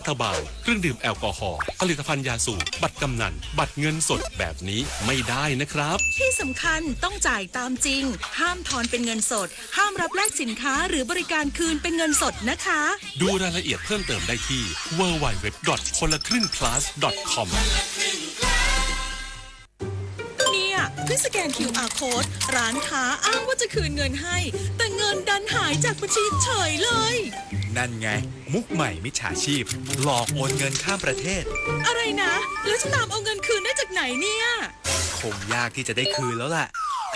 ฐบาลเครื่องดื่มแอลกอฮอล์ผลิตภัณฑ์ยาสูบบัตรกำนันบัตรเงินสดแบบนี้ไม่ได้นะครับที่สำคัญต้องจ่ายตามจริงห้ามทอนเป็นเงินสดห้ามรับแลกสินค้าหรือบริการคืนเป็นเงินสดนะคะดูรายละเอียดเพิ่มเติมได้ที่ www.konlakringplus.com เพิ่งสแกน QR Code ร้านค้าอ้างว่าจะคืนเงินให้แต่เงินดันหายจากบัญชีเฉยเลยนั่นไงมุกใหม่มิจฉาชีพหลอกโอนเงินข้ามประเทศอะไรนะแล้วจะตามเอาเงินคืนได้จากไหนเนี่ยคงยากที่จะได้คืนแล้วล่ะ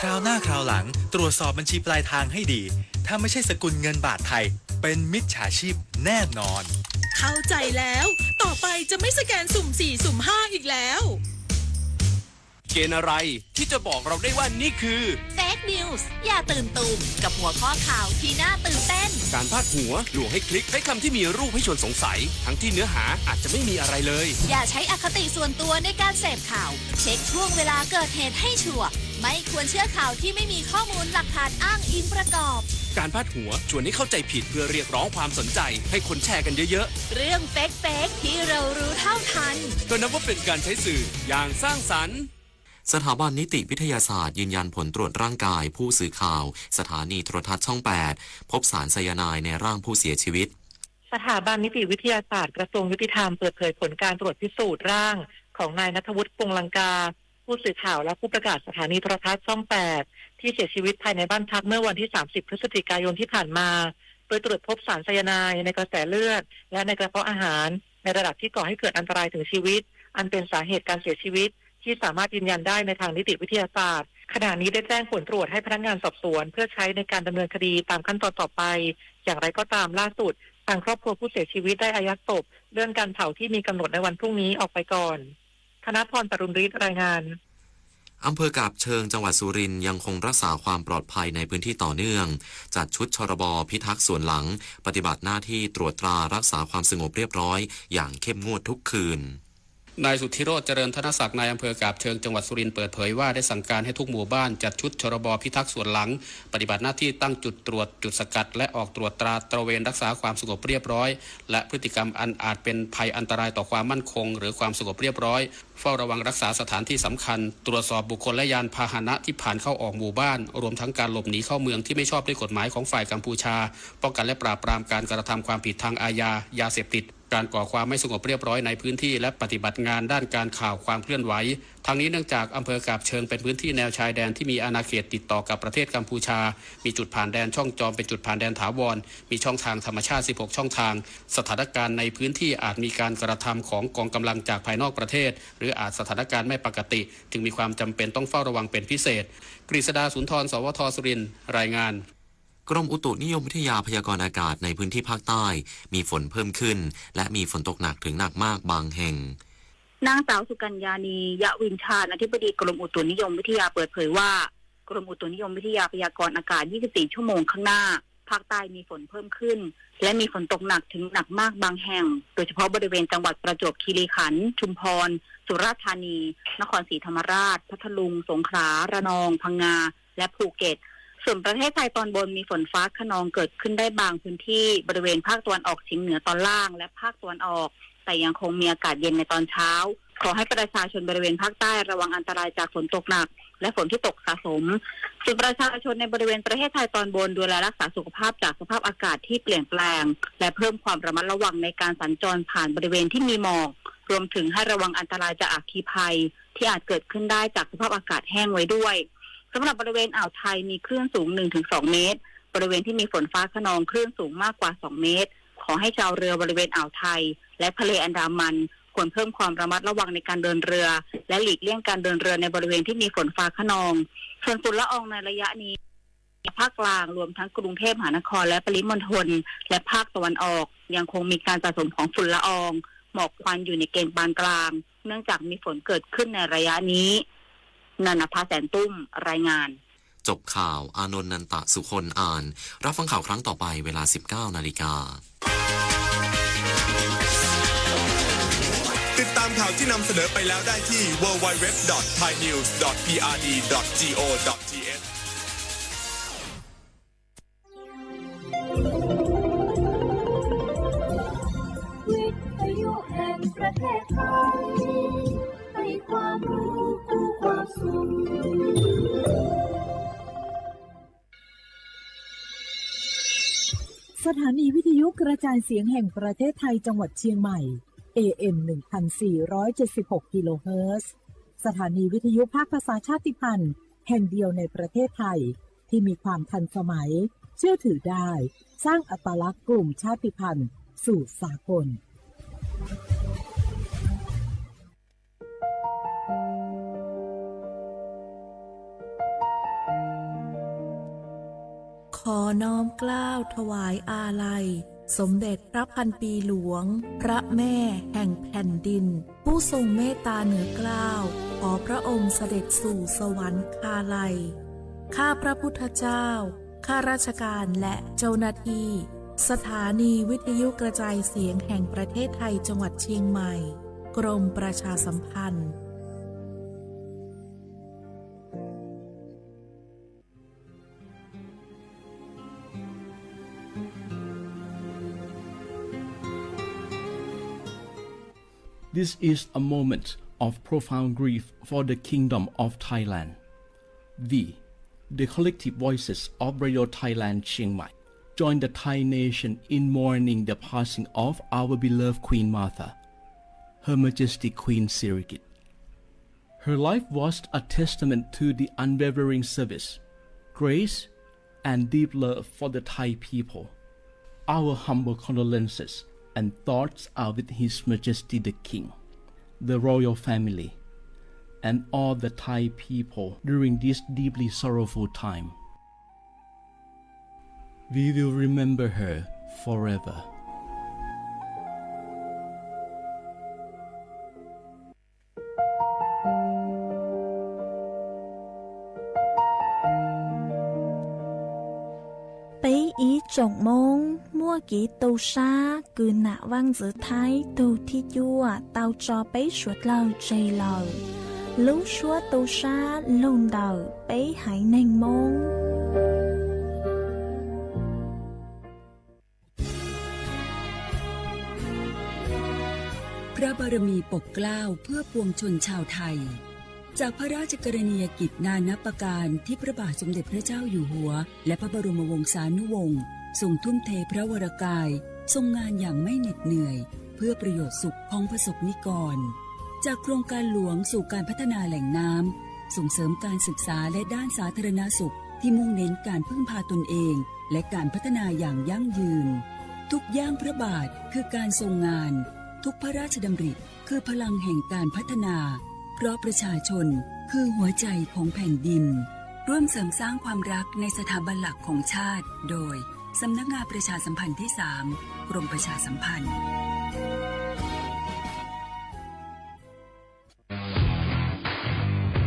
คราวหน้าคราวหลังตรวจสอบบัญชีปลายทางให้ดีถ้าไม่ใช่สกุลเงินบาทไทยเป็นมิจฉาชีพแน่นอนเข้าใจแล้วต่อไปจะไม่สแกนสุ่ม4สุ่ม5อีกแล้วเกณฑ์อะไรที่จะบอกเราได้ว่านี่คือเฟกนิวส์อย่าตื่นตูมกับหัวข้อข่าวที่น่าตื่นเต้นการพาดหัวลวงให้คลิกใช้คำที่มีรูปให้ชวนสงสัยทั้งที่เนื้อหาอาจจะไม่มีอะไรเลยอย่าใช้อคติส่วนตัวในการเสพข่าวเช็คช่วงเวลาเกิดเหตุให้ชัวร์ไม่ควรเชื่อข่าวที่ไม่มีข้อมูลหลักฐานอ้างอิงประกอบการพาดหัวชวนให้เข้าใจผิดเพื่อเรียกร้องความสนใจให้คนแชร์กันเยอะๆเรื่องเฟกที่เรารู้เท่าทันก็นับว่าเป็นการใช้สื่ออย่างสร้างสรรค์สถาบันนิติวิทยาศาสตร์ยืนยันผลตรวจร่างกายผู้สื่อข่าวสถานีโทรทัศน์ช่อง 8พบสารไซยาไนด์ในร่างผู้เสียชีวิตสถาบันนิติวิทยาศาสตร์กระทรวงยุติธรรมเปิดเผยผลการตรวจพิสูจน์ร่างของนายณัฐวุฒิ พงษ์ลังกาผู้สื่อข่าวและผู้ประกาศสถานีโทรทัศน์ช่อง 8ที่เสียชีวิตภายในบ้านพักเมื่อวันที่30พฤศจิกายนที่ผ่านมาโดยตรวจพบสารไซยาไนด์ในกระแสเลือดและในกระเพาะอาหารในระดับที่ก่อให้เกิดอันตรายถึงชีวิตอันเป็นสาเหตุการเสียชีวิตที่สามารถยืนยันได้ในทางนิติวิทยาศาสตร์ขณะนี้ได้แจ้งผลตรวจให้พนักงานสอบสวนเพื่อใช้ในการดำเนินคดีตามขั้นตอนต่อไปอย่างไรก็ตามล่าสุดทางครอบครัวผู้เสียชีวิตได้อายัดศพเลื่อนการเผาที่มีกำหนดในวันพรุ่งนี้ออกไปก่อนธนพร ปรุณฤทธิ์รายงานอำเภอกาบเชิงจังหวัดสุรินทร์ยังคงรักษาความปลอดภัยในพื้นที่ต่อเนื่องจัดชุดชรบพิทักษ์ส่วนหลังปฏิบัติหน้าที่ตรวจตรารักษาความสงบเรียบร้อยอย่างเข้มงวดทุกคืนนายสุทธิโรจน์เจริญธนศักดิ์นายอำเภอกาบเชิงจังหวัดสุรินทร์เปิดเผยว่าได้สั่งการให้ทุกหมู่บ้านจัดชุดชรบพิทักษ์ส่วนหลังปฏิบัติหน้าที่ตั้งจุดตรวจจุดสกัดและออกตรวจตราตระเวนรักษาความสงบเรียบร้อยและพฤติกรรมอันอาจเป็นภัยอันตรายต่อความมั่นคงหรือความสงบเรียบร้อยเฝ้าระวังรักษาสถานที่สำคัญตรวจสอบบุคคลและยานพาหนะที่ผ่านเข้าออกหมู่บ้านรวมทั้งการหลบหนีเข้าเมืองที่ไม่ชอบด้วยกฎหมายของฝ่ายกัมพูชาป้องกันและปราบปรามการกระทำความผิดทางอาญายาเสพติดการก่อความไม่สงบเรียบร้อยในพื้นที่และปฏิบัติงานด้านการข่าวความเคลื่อนไหวทางนี้เนื่องจากอำเภอกาบเชิงเป็นพื้นที่แนวชายแดนที่มีอาณาเขตติดต่อกับประเทศกัมพูชามีจุดผ่านแดนช่องจอมเป็นจุดผ่านแดนถาวรมีช่องทางธรรมชาติ16ช่องทางสถานการณ์ในพื้นที่อาจมีการกระทำของกองกำลังจากภายนอกประเทศหรืออาจสถานการณ์ไม่ปกติจึงมีความจำเป็นต้องเฝ้าระวังเป็นพิเศษกฤษดาสุนทรสวทสุรินทร์รายงานกรมอุตุนิยมวิทยาพยากรณ์อากาศในพื้นที่ภาคใต้มีฝนเพิ่มขึ้นและมีฝนตกหนักถึงหนักมากบางแห่งนางสาวสุกัญญานียะวินชาญอธิบดีกรมอุตุนิยมวิทยาเปิดเผยว่ากรมอุตุนิยมวิทยาพยากรณ์อากาศ24ชั่วโมงข้างหน้าภาคใต้มีฝนเพิ่มขึ้นและมีฝนตกหนักถึงหนักมากบางแห่งโดยเฉพาะบริเวณจังหวัดประจวบคีรีขันธ์ชุมพรสุราษฎร์ธานีนครศรีธรรมราชพัทลุงสงขลาระนองพังงาและภูเก็ตส่วนประเทศไทยตอนบนมีฝนฟ้าคะนองเกิดขึ้นได้บางพื้นที่บริเวณภาคตะวันออกเฉียงเหนือตอนล่างและภาคตะวันออกแต่ยังคงมีอากาศเย็นในตอนเช้าขอให้ประชาชนบริเวณภาคใต้ระวังอันตรายจากฝนตกหนักและฝนที่ตกสะสมส่วนประชาชนในบริเวณประเทศไทยตอนบนดูแลรักษาสุขภาพจากสภาพอากาศที่เปลี่ยนแปลงและเพิ่มความระมัดระวังในการสัญจรผ่านบริเวณที่มีหมอกรวมถึงให้ระวังอันตรายจากอัคคีภัยที่อาจเกิดขึ้นได้จากสภาพอากาศแห้งไว้ด้วยสำหรับบริเวณอ่าวไทยมีคลื่นสูง 1-2 เมตรบริเวณที่มีฝนฟ้าคะนองคลื่นสูงมากกว่า2 เมตรขอให้ชาวเรือบริเวณอ่าวไทยและทะเลอันดามันควรเพิ่มความระมัดระวังในการเดินเรือและหลีกเลี่ยงการเดินเรือในบริเวณที่มีฝนฟ้าคะนองส่วนฝุ่นละอองในระยะนี้ภาคกลางรวมทั้งกรุงเทพมหานครและปริมณฑลและภาคตะวันออกยังคงมีการสะสมของฝุ่นละอองหมอกควันอยู่ในเกณฑ์ปานกลางเนื่องจากมีฝนเกิดขึ้นในระยะนี้นันทภาแสนตุ้มรายงานจบข่าวอานนท์นันตะสุคนอ่านรับฟังข่าวครั้งต่อไปเวลา 19:00 น.ติดตามข่าวที่นำเสนอไปแล้วได้ที่ www.thainews.prd.go.th ยุแห่งประเทศไทยให้ความรู้คู่ความสุขสถานีวิทยุกระจายเสียงแห่งประเทศไทยจังหวัดเชียงใหม่ AM 1476 กิโลเฮิรตซ์สถานีวิทยุภาคภาษาชาติพันธุ์แห่งเดียวในประเทศไทยที่มีความทันสมัยเชื่อถือได้สร้างอัตลักษณ์กลุ่มชาติพันธุ์สู่สากลขอน้อมเกล้าถวายอาลัยสมเด็จพระพันปีหลวงพระแม่แห่งแผ่นดินผู้ทรงเมตตาเหนือเกล้าขอพระองค์เสด็จสู่สวรรคาลัยข้าพระพุทธเจ้าข้าราชการและเจ้าหน้าที่สถานีวิทยุกระจายเสียงแห่งประเทศไทยจังหวัดเชียงใหม่กรมประชาสัมพันธ์ This is a moment of profound grief for the Kingdom of Thailand. We, the collective voices of Radio Thailand Chiang Mai, join the Thai nation in mourning the passing of our beloved Queen Martha, Her Majesty Queen Sirikit. Her life was a testament to the unwavering service, grace, and deep love for the Thai people. Our humble condolences and thoughts are with His Majesty the King, the royal family, and all the Thai people during this deeply sorrowful time. We will remember her forever. Bấy ý trọng môn, mua kỹ tàu xa, cứ nạ vang giữa thái, tàu thi chua, tàu cho bấy suốt lâu chây lâu. Lúc suốt tàu xa, lông đầu, bấy hãy nành môn. พระบารมีปกเกล้าเพื่อปวงชนชาวไทยจากพระราชกรณียกิจนานับประการที่พระบาทสมเด็จพระเจ้าอยู่หัวและพระบรมวงศานุวงศ์ทรงทุ่มเทพระวรกายทรงงานอย่างไม่เหน็ดเหนื่อยเพื่อประโยชน์สุขของประสบนิกรจากโครงการหลวงสู่การพัฒนาแหล่งน้ำส่งเสริมการศึกษาและด้านสาธารณสุขที่มุ่งเน้นการพึ่งพาตนเองและการพัฒนาอย่างยั่งยืนทุกย่างพระบาทคือการทรงงานทุกพระราชดำริคือพลังแห่งการพัฒนาเพราะประชาชนคือหัวใจของแผ่นดินร่วมเสริมสร้างความรักในสถาบันหลักของชาติโดยสำนักงานประชาสัมพันธ์ที่ 3 กรมประชาสัมพันธ์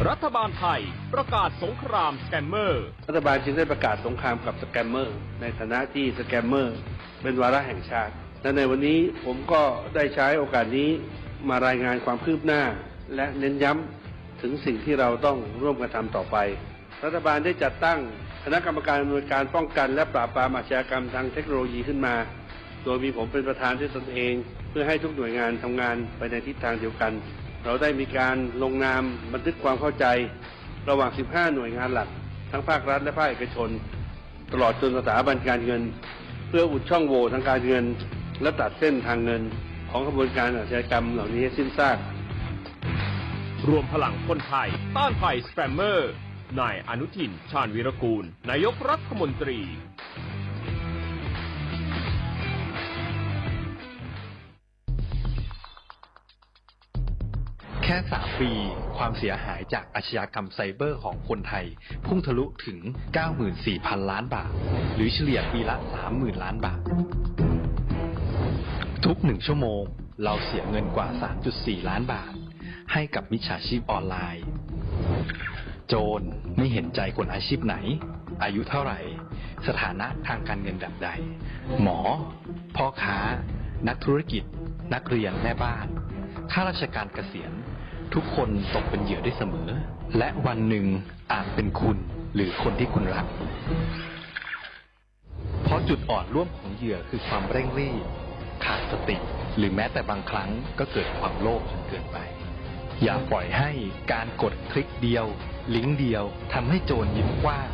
รัฐบาลไทยประกาศสงครามสแกมเมอร์รัฐบาลจึงได้ประกาศสงครามกับสแกมเมอร์ในฐานะที่สแกมเมอร์เป็นวาระแห่งชาติและในวันนี้ผมก็ได้ใช้โอกาสนี้มารายงานความคืบหน้าและเน้นย้ำถึงสิ่งที่เราต้องร่วมกันทำต่อไปรัฐบาลได้จัดตั้งคณะกรรมการอำนวยการป้องกันและปราบปรามอาชญากรรมทางเทคโนโลยีขึ้นมาโดยมีผมเป็นประธานด้วยตนเองเพื่อให้ทุกหน่วยงานทำงานไปในทิศทางเดียวกันเราได้มีการลงนามบันทึกความเข้าใจระหว่าง 15 หน่วยงานหลักทั้งภาครัฐและภาคเอกชนตลอดจนสถาบันการเงินเพื่ออุดช่องโหว่ทางการเงินและตัดเส้นทางเงินของกระบวนการอาชญากรรมเหล่านี้ให้สิ้นซากรวมพลังคนไทยต้านภัยสแปมเมอร์นายอนุทินชาญวีรกูลนายกรัฐมนตรีแค่3 ปีความเสียหายจากอาชญากรรมไซเบอร์ของคนไทยพุ่งทะลุถึง 94,000 ล้านบาทหรือเฉลี่ยปีละ 30,000 ล้านบาททุก1 ชั่วโมงเราเสียเงินกว่า 3.4 ล้านบาทให้กับมิจฉาชีพออนไลน์โจรไม่เห็นใจคนอาชีพไหนอายุเท่าไหร่สถานะทางการเงินแบบใดหมอพ่อค้านักธุรกิจนักเรียนแม่บ้านข้าราชการเกษียณทุกคนตกเป็นเหยื่อได้เสมอและวันหนึ่งอาจเป็นคุณหรือคนที่คุณรักเพราะจุดอ่อนร่วมของเหยื่อคือความเร่งรีบขาดสติ หรือแม้แต่บางครั้งก็เกิดความโลภจนเกินไปอย่าปล่อยให้การกดคลิกเดียวลิงก์เดียวทำให้โจรยิ้มกว้าง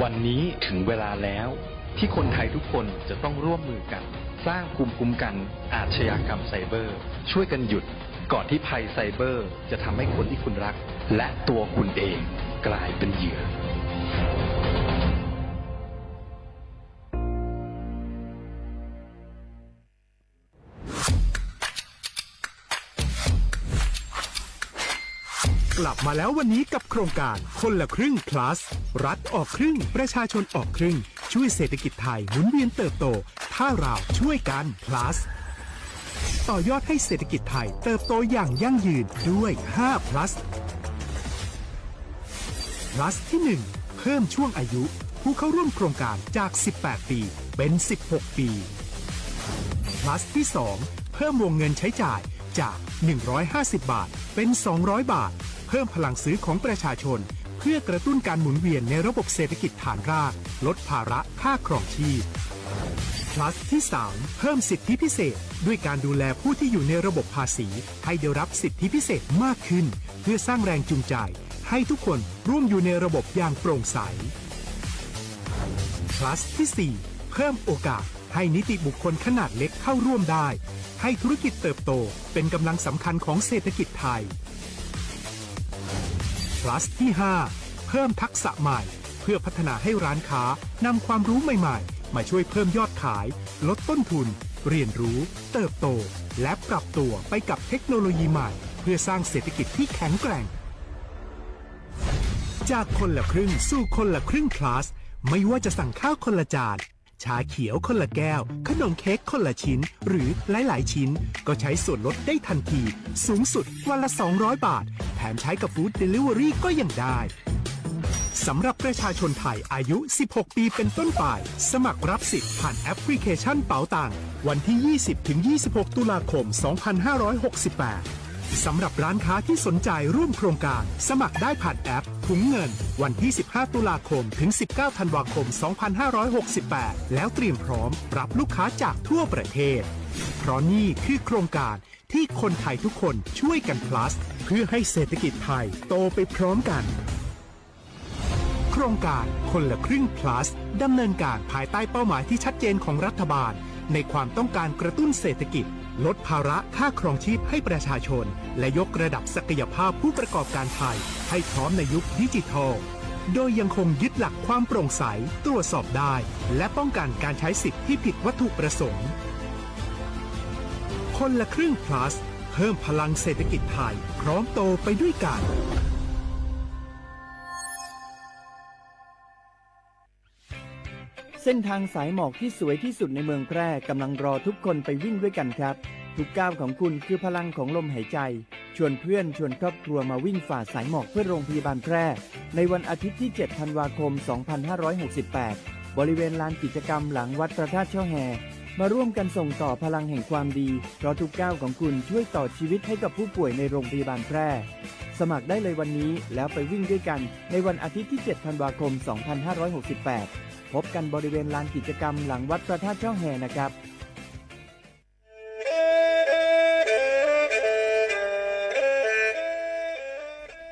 วันนี้ถึงเวลาแล้วที่คนไทยทุกคนจะต้องร่วมมือกันสร้างภูมิคุ้มกันอาชญากรรมไซเบอร์ช่วยกันหยุดก่อนที่ภัยไซเบอร์จะทำให้คนที่คุณรักและตัวคุณเองกลายเป็นเหยื่อก ลับมาแล้ววันนี้กับโครงการคนละครึ่ง plus รัฐออกครึ่งประชาชนออกครึ่งช่วยเศรษฐกิจไทยหมุนเวียนเติบโตถ้าเราช่วยกัน plus ต่อยอดให้เศรษฐกิจไทยเติบโตอย่างยั่งยืนด้วย5 plus plus ที่ 1 เพิ่มช่วงอายุผู้เข้าร่วมโครงการจาก18 ปีเป็น16 ปี plus ที่ 2 เพิ่มวงเงินใช้จ่ายจาก150 บาทเป็น200 บาทเพิ่มพลังซื้อของประชาชนเพื่อกระตุ้นการหมุนเวียนในระบบเศรษฐกิจฐานรากลดภาระค่าครองชีพ plus ที่ 3 เพิ่มสิทธิพิเศษด้วยการดูแลผู้ที่อยู่ในระบบภาษีให้ได้รับสิทธิพิเศษมากขึ้นเพื่อสร้างแรงจูงใจให้ทุกคนร่วมอยู่ในระบบอย่างโปร่งใส plus ที่ 4 เพิ่มโอกาสให้นิติบุคคลขนาดเล็กเข้าร่วมได้ให้ธุรกิจเติบโตเป็นกำลังสำคัญของเศรษฐกิจไทย plus ที่ 5 เพิ่มทักษะใหม่เพื่อพัฒนาให้ร้านค้านำความรู้ใหม่ๆมาช่วยเพิ่มยอดขายลดต้นทุนเรียนรู้เติบโตและปรับตัวไปกับเทคโนโลยีใหม่เพื่อสร้างเศรษฐกิจที่แข็งแกร่งจากคนละครึ่งสู่คนละครึ่ง plus ไม่ว่าจะสั่งข้าวคนละจานชาเขียวคนละแก้วขนมเค้กคนละชิ้นหรือหลายๆชิ้นก็ใช้ส่วนลดได้ทันทีสูงสุดวันละ200 บาทแถมใช้กับฟู้ดเดลิเวอรี่ก็ยังได้สำหรับประชาชนไทยอายุ 16 ปีเป็นต้นไปสมัครรับสิทธิ์ผ่านแอปพลิเคชันเป๋าตังวันที่ 20-26 ตุลาคม 2568 สำหรับร้านค้าที่สนใจร่วมโครงการสมัครได้ผ่านแอปถุงเงินวันที่ 15 ตุลาคมถึง 19 ธันวาคม 2568 แล้วเตรียมพร้อมรับลูกค้าจากทั่วประเทศเพราะนี่คือโครงการที่คนไทยทุกคนช่วยกัน plus เพื่อให้เศรษฐกิจไทยโตไปพร้อมกันโครงการคนละครึ่ง plus ดำเนินการภายใต้เป้าหมายที่ชัดเจนของรัฐบาลในความต้องการกระตุ้นเศรษฐกิจลดภาระค่าครองชีพให้ประชาชนและยกระดับศักยภาพผู้ประกอบการไทยให้พร้อมในยุคดิจิทัลโดยยังคงยึดหลักความโปร่งใสตรวจสอบได้และป้องกันการใช้สิทธิ์ที่ผิดวัตถุประสงค์คนละครึ่ง plus เพิ่มพลังเศรษฐกิจไทยพร้อมโตไปด้วยกันเส้นทางสายหมอกที่สวยที่สุดในเมืองแพร่กำลังรอทุกคนไปวิ่งด้วยกันครับทุกก้าวของคุณคือพลังของลมหายใจชวนเพื่อนชวนครอบครัวมาวิ่งฝ่าสายหมอกเพื่อโรงพยาบาลแพร่ในวันอาทิตย์ที่ 7 ธันวาคม 2568 บริเวณลานกิจกรรมหลังวัดพระธาตุช่อแฮมาร่วมกันส่งต่อพลังแห่งความดีเพราะทุกก้าวของคุณช่วยต่อชีวิตให้กับผู้ป่วยในโรงพยาบาลแพร่สมัครได้เลยวันนี้แล้วไปวิ่งด้วยกันในวันอาทิตย์ที่ 7 ธันวาคม 2568 พบกันบริเวณลานกิจกรรมหลังวัดพระธาตุช่อแฮนะครับ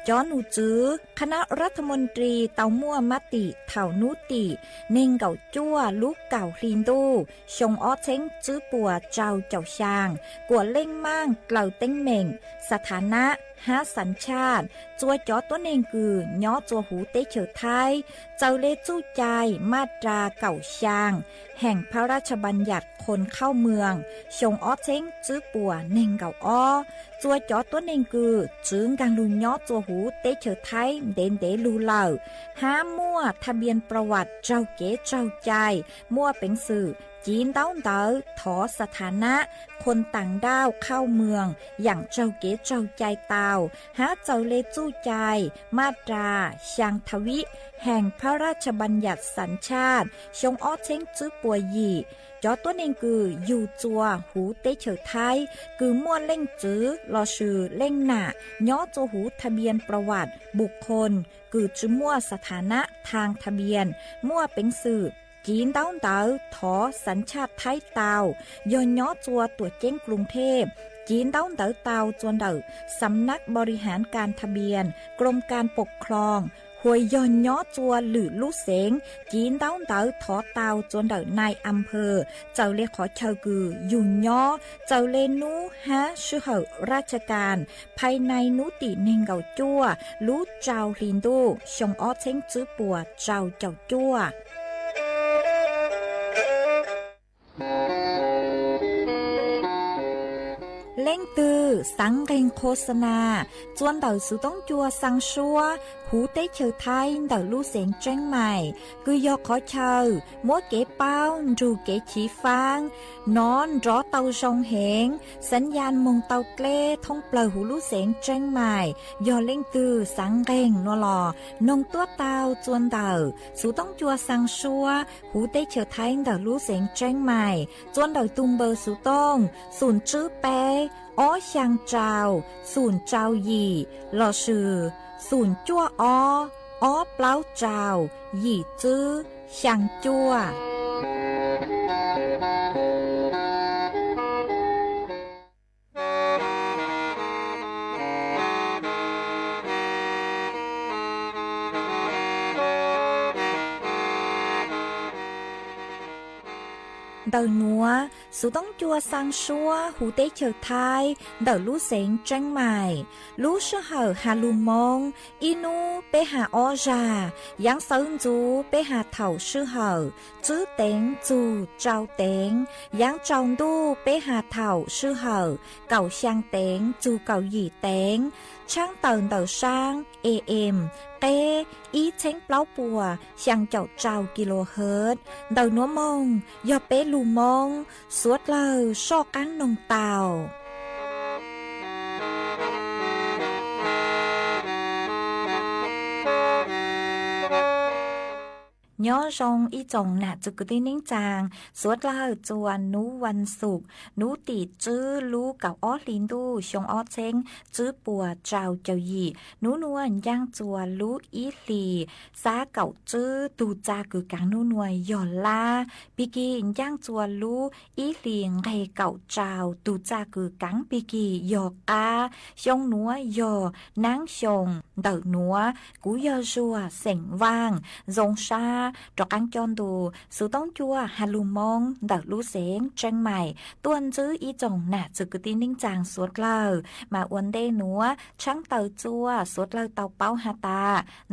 จอนูจื้อคณะรัฐมนตรีเตามั่วมติเถานุติเน่งเก่าจั่วลูกเก่าคลีนดูชงอ้อเช้งจื้อปัวเจ้าเจ้าช่างกัวเล่งมั่งเกล่าเต้งเหม่งสถานะหาสัญชาติจัวจอตัวเองคือย้อจัวหูเตเฉอไทยเจ้าเลจู้ใจมาตราเก่าช่างแห่งพระราชบัญญัติคนเข้าเมืองชงอ้อเช้งจื้อปัวเน่งเก่าอ้อจัวจอตัวเองคือจึงการลุย้อจัวหูเตเฉอไทยเด่นเดลูเหล่าห้ามั่วทะเบียนประวัติเจ้าเก๋เจ้าใจมั่วเป็นสื่อจีนเต้าเต๋อถอสถานะคนต่างด้าวเข้าเมืองอย่างเจ้าเก๋เจ้าใจเตาหาเจ้าเลจู้ใจมาตราช่างทวิแห่งพระราชบัญญัติสัญชาติชงอ้อเช้งจื้อปัวยีจอตัวเองคืออยู่จัวหูเตเฉอไทยคือมั่วเล่งจื้อรอชื่อเล่งหน้าย้อจัวหูทะเบียนประวัติบุคคลคือจื้อมั่วสถานะทางทะเบียนมั่วเป็นสื่อ จีนเต้าเต๋อถอสัญชาติไทยเตาย้อนย้อจัวตัวเจ้งกรุงเทพจีนเต้าเต๋อเตาจวนเต๋อสำนักบริหารการทะเบียนกรมการปกครองหวยย้อนย้อจัวหรือลูกเสงจีนเต้าเต๋อถอเตาจวนเต๋อนายอำเภอเจ้าเรียกขอเชอกือยุ่นย้อเจ้าเลนูฮะชื่อเหอราชการภายในนุติเนงเกาจัวรู้เจ้าลินดูชงอ้อเช้งจื้อปัวเจ้าจัวเล่งตือสังเรงโฆษณาจวนเต่าสุต้องจัวสังชัวหูเต้เชอไทยเต่าลู่เสียงแจ้งใหม่คือยอขอเชอมัวเก๋เป้าดูเก๋ฉีฟางนอนรอเต่าชงเหงสัญญาณมงเต่าเกล้ท่องเปล่าหูลู่เสียงแจ้งใหม่ยอเล่งตือสังเรงนัวหลอนงตัวเต่าจวนเต่าสุต้องจัวสังชัวหูเต้เชอไทยเต่าลู่เสียงแจ้งใหม่จวนเต่าตุมเบอร์สุต้องศูนย์จื้อเป้อ้อช่างเจ้าศูนย์เจ้าหยี่หล่อชื่อศูนย์จั่วอ้อเปล่าเจ้าหยี่จื้อช่างจั่วเดินนัวสุต้องจัวสังชัวหูเต้เฉอไทยเดินลู่เสียงแจ้งใหม่ลู่เชื่อเหอหาลุมงอีนูไปหาออจายังเซินจูไปหาเถ่าชื่อเหอจื้อเต็งจูเจ้าเต็งยังจองดูไปหาเถ่าชื่อเหอเก่าช่างเต็งจูเก่าหยี่เต็งช่างเตินเต่าช่าง AM เต้อีเช้งเปล่าปัวช่างเจ้าเจ้ากิโลเฮิรตซ์เต่านัวมงยอเป้ลูมงสวดเลยชอกันนงเต่าย้อจงอีจงน่ะจุกตินิ่งจางสวดเล่าจวนนูวันศุกร์นูตีจื้อลูเก่าอ้อลินดูชงอ้อเช้งจื้อปัวเจ้าเจ้าหยี่นูนวลย่างจวนลูอีหลีซาเก่าจื้อตูจากึกังนูนวยหย่อนลาปีกีย่างจวนลูอีหลีไงเก่าเจ้าตูจากึกังปีกีหยอกกาชงนัวหยอนางชงเดินนัวกูยอจัวเสียงว่างจงชาจอกอังจอนดูสุต้องจัวฮาลูมงเดินลู่เสียงแจ้งใหม่ตัวนจื้ออีจงน่ะจึกตินิ่งจางสวดเล่ามาอวนเดนัวช่างเต่าจัวสวดเล่าเต่าเป้าฮาตา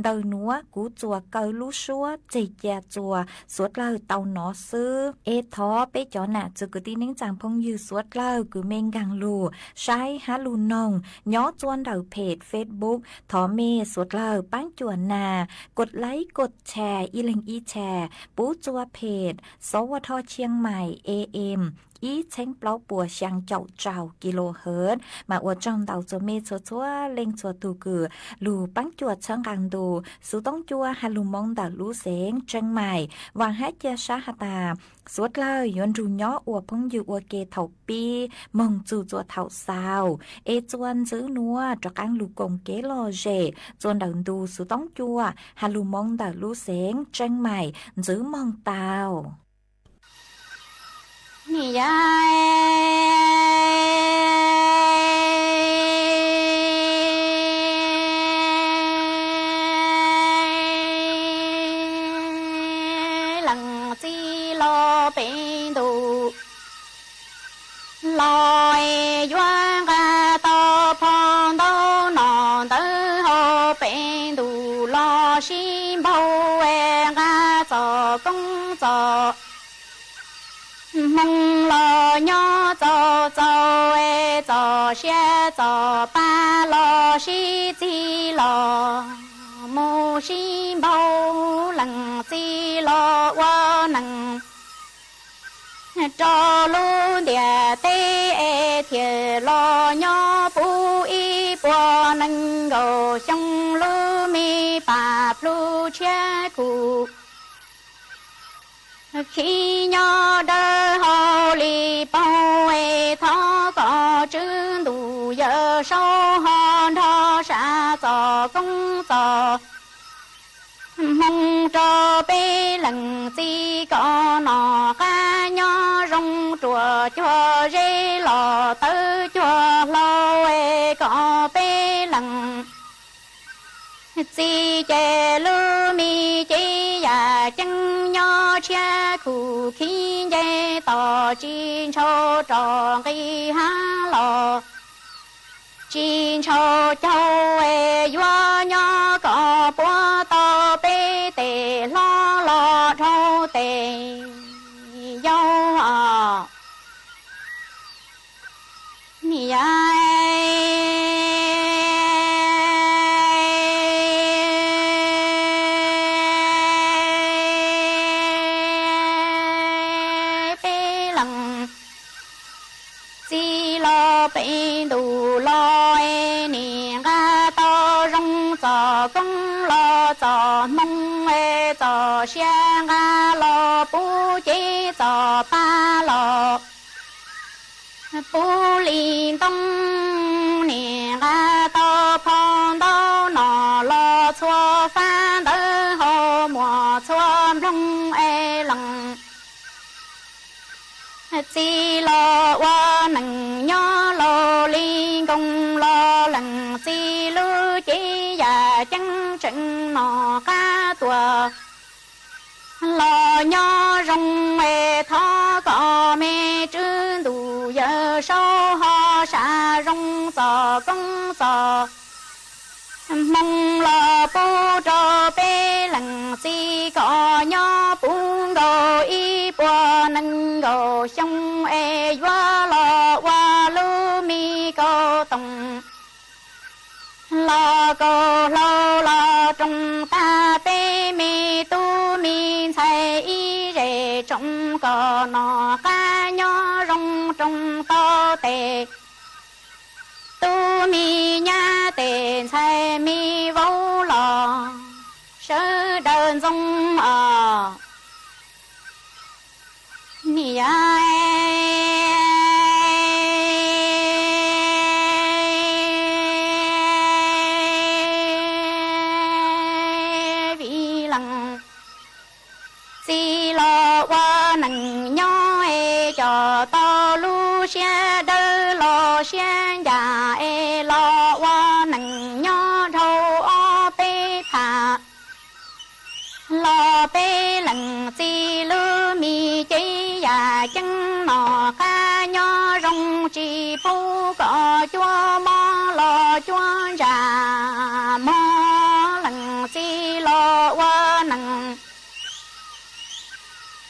เดินนัวกูจัวเกาลู่ชัวจีเจียจัวสวดเล่าเต่าหนอซื้อเอท้อไปจอน่ะจึกตินิ่งจางพงยืสวดเล่ากูเมงกังลูใช้ฮาลูนงย้อจวนเต่าเพจเฟซบุ๊กทอเมสวดเล่าปั้งจวนนากดไลค์กดแชร์อีลิงอีแชร์ปูจัวเพจสวทเชียงใหม่ AM อีเช้งเปล่าปัวช่างเจ้าเจ้ากิโลเฮิรตซ์มาอวดจอมเต่าจัวเมจัวเล็งจัวตูกือลูปั้งจวดช่างกังดูสุต้องจัวฮาลูมงดาลูเสงเชียงใหม่วางฮัจยาชาฮตาสวดเล่ยวนรูย้ออวดพงอยู่อวดเกเถาปีมงจูจัวเถาซาวเอจวนซื้อนัวจกังลูกงเกโลเจจวนเดินดูสุต้องจัวฮาลูมงดาลูเสงเชียงใหม่ซื้อมองเตานี่ยายหลังจีโลเป็นดูลอยย้อนกะตอพองโตนอนเตอโฮเป็นดูลอชิมโบเอกะจอกงจอmong lo nhỏ cho ê cho xe cho ba lo xí chi lo mô xí bao lăng chi lo qua nằng cho lu địa tê ê thiề lo nhỏ bu y bò nằng gồ xong lu mi bà lu che cụ khi nhỏ đỡ hồ lì bao ê thó có trứng đủ giờ sâu hòn thó xa cho công cho mong cho bê lần chi có nọ ca nho rong chùa chùa rê lò tơ chùa lò ê có bê lần chi chè lư mi chi ya chân nho chia khu khí dê tò chi cho tròn cái há lò chi cho châu ê doa nho có búa to bê tê lo lo thâu tê dâu à mi bê lằng chi lo bê đủ lo ê nì ga to rong trò công lo trò mông ê trò xe ga lo bú chế trò ba lo bú lì tông nì ga to phong đô nọ lo chua pha đơ hồ mùa chua rong ê lằng chi lo wa nằng nho lo li công lo lần chi lu chi ya chân chân nọ ca tua lo nho rong mê tho có mê trư đủ giờ sâu ho sa rong sò công sò mong lo bố trò bê lần chi có nho bún gò y bò nâng gò sông ê doa lo wa lu mi cô tông lo cô lo trong ta bê mi tu mi thầy y rê trong cò nọ ca nho rong trong to tê tu mi nha tê thầy mi vô lò sơ đơn dông ở mi vì lằng chi lo qua nằng nho ê cho to lu xe đơ lo xe già ê lo qua nằng nho thâu o bê thả lo bê lần chi lư mi chi ya chân nọ ca nho rong chi phu có chua mo lo chua già mo lần chi lo qua nằng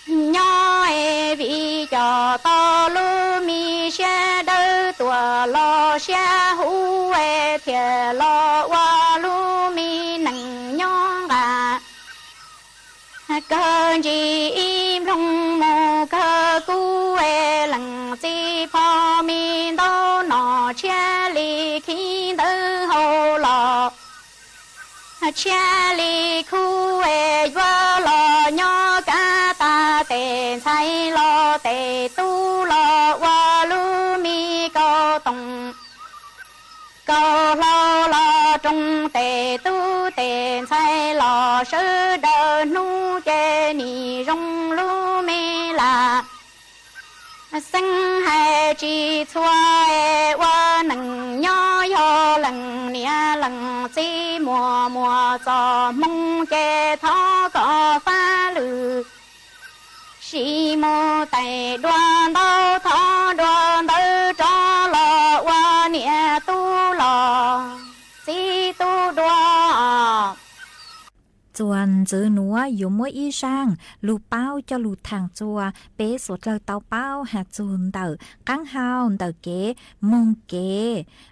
nho ê vì cho to lư mi xe đơ tua lo xe hu ê thiề lo qua lư mi nằng nho gà cơ gì im rong mô cơ cu ê lần chi phò mi đô nọ che li khi đơ hồ lò che li khu ê doa lò nho ca ta tê say lo tê tu lo wa lu mi cô tông câu lo trong tề tu tề sai lo sơ đờ nu chê ni rong lu mê la sinh hai chi chua e wa nằng nho yo lần nia lần chi mùa mùa cho mong chê thó có pha lư si mô tay đoan đâu thó đoan đâu cho lo wa nia tu lo si tu đoan ส่วนจื้อหนัวอยู่มวยอีช่างลูเป้าจะลูทางจัวเป๊สดเลยเตาเป้าหาจูนเตอกังเฮาเตอเก๋มงเก๋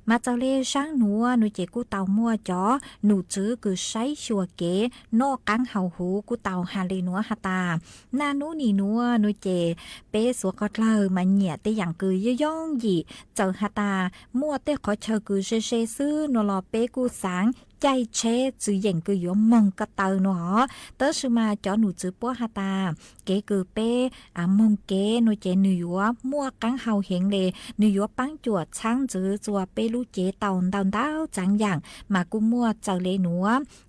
มาเจ้าเล่ช่างหนัวหนูเจกูเตามัวจ๋อหนูจื้อคือใช้ชัวเก๋นอกกังเฮาหูกูเตาฮาเลนัวฮาตานานูนี่นัวหนูเจเป๊สวก็เลยมาเหยียดแต่อย่างคือย่องหยีเจอฮาตามัวแต่ขอเชอคือเชซื้อนอลอเป๊กูสาง ใจเชจือเย่งกือหยวมงกะเตอหนอเตอสุมาจอหนูจือปัวฮาตาเกกือเป้มงเกหนูเจนือหยัวมั่วกังเฮาเฮงเลนือหยัวปังจวดช้างจือจัวเปลูเจเตาดาวดาวจังอย่างมากุมั่วเจ้าเลหนัว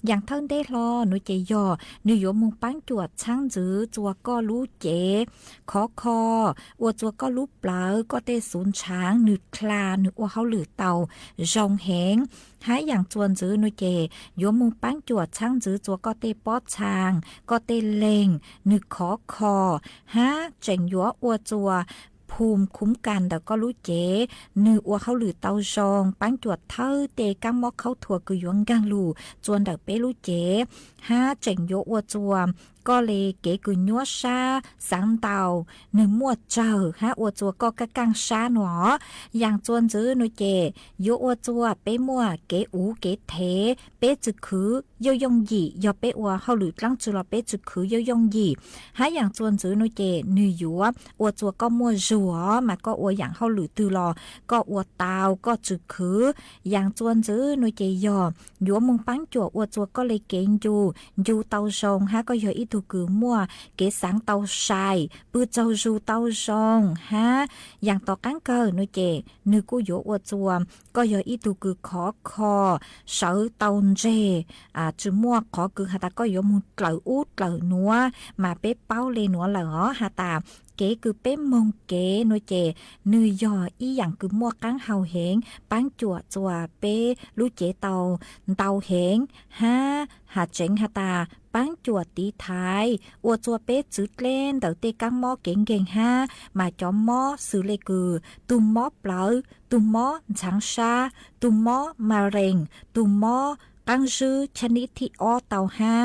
อย่างเท่าได้รอหนูเจยอนือหยัวมงปังจวดช้างจือจัวก็รู้เจขอคออวดจัวก็รู้เปล่าก็เตศูนย์ช้างนึกคลานึกว่าเขาหรือเตาจงแหงหาอย่างจวนจื้อนุเจโยมมุงปังจวดช่างจื้อจัวก็เตป๊อดช้างก็เตเลงนึกขอคอหาเจ๋งยัวอวจัวภูมิคุ้มกันแต่ก็รู้เจนืออัวเขาหรือเตาซองปังจวดเท่าเตกังมอกเขาถั่วกือหยวงกังลูจวนแต่เปรู้เจหาเจ๋งยัวอัวจัวก็เลยเก๋กุญัวชาสังเตาหนึ่งมั่วเจ้าฮะอวดจัวก็กะกังชาหนออย่างจวนจื้อนุเจโยอวดจัวเป้มั่วเก๋อูเก๋เทเป้จึกคือโยยงหยี่ยอเป้อัวเฮาหรือตั้งจุลเป้จึกคือโยยงหยี่ฮะอย่างจวนจื้อนุเจนือหยัวอวดจัวก็มั่วจัวมาก็อวอย่างเฮาหรือตือรอก็อวดตาวก็จึกคืออย่างจวนจื้อนุเจยอหยัวมุงปังจัวอวดจัวก็เลยเก่งอยู่เตาซองฮะก็ยออีถูกคือมั่วเกสังเตาชายปื้อเจ้าจูเตาซองฮะอย่างต่อกังเกอนุเจนึกูโยอวดจัวก็ยออีถูกคือขอคอเสาเตาเจจือมั่วขอคือฮาตาก็ยอมุงเกลืออูดเกลือนัวมาเป๊ะเป้าเลยนัวเหรอฮาตาเก๋คือเป้มงเก๋นุเจนือยออีอย่างคือมั่วกังเฮาเหงปังจัวเป้ลูเจเตาเหงฮะหาเจ๋งฮาตาปังจวดตีท้ายอวดจัวเป๊ะจืดเล่นเดาเตกังหม้อเก่งฮะมาจอมหม้อซื้อเลยคือตุ่มหม้อเปล่าตุ่มหม้อช้างชาตุ่มหม้อมะเร็งตุ่มหม้อกังซื้อชนิดที่อ้อเตาฮะ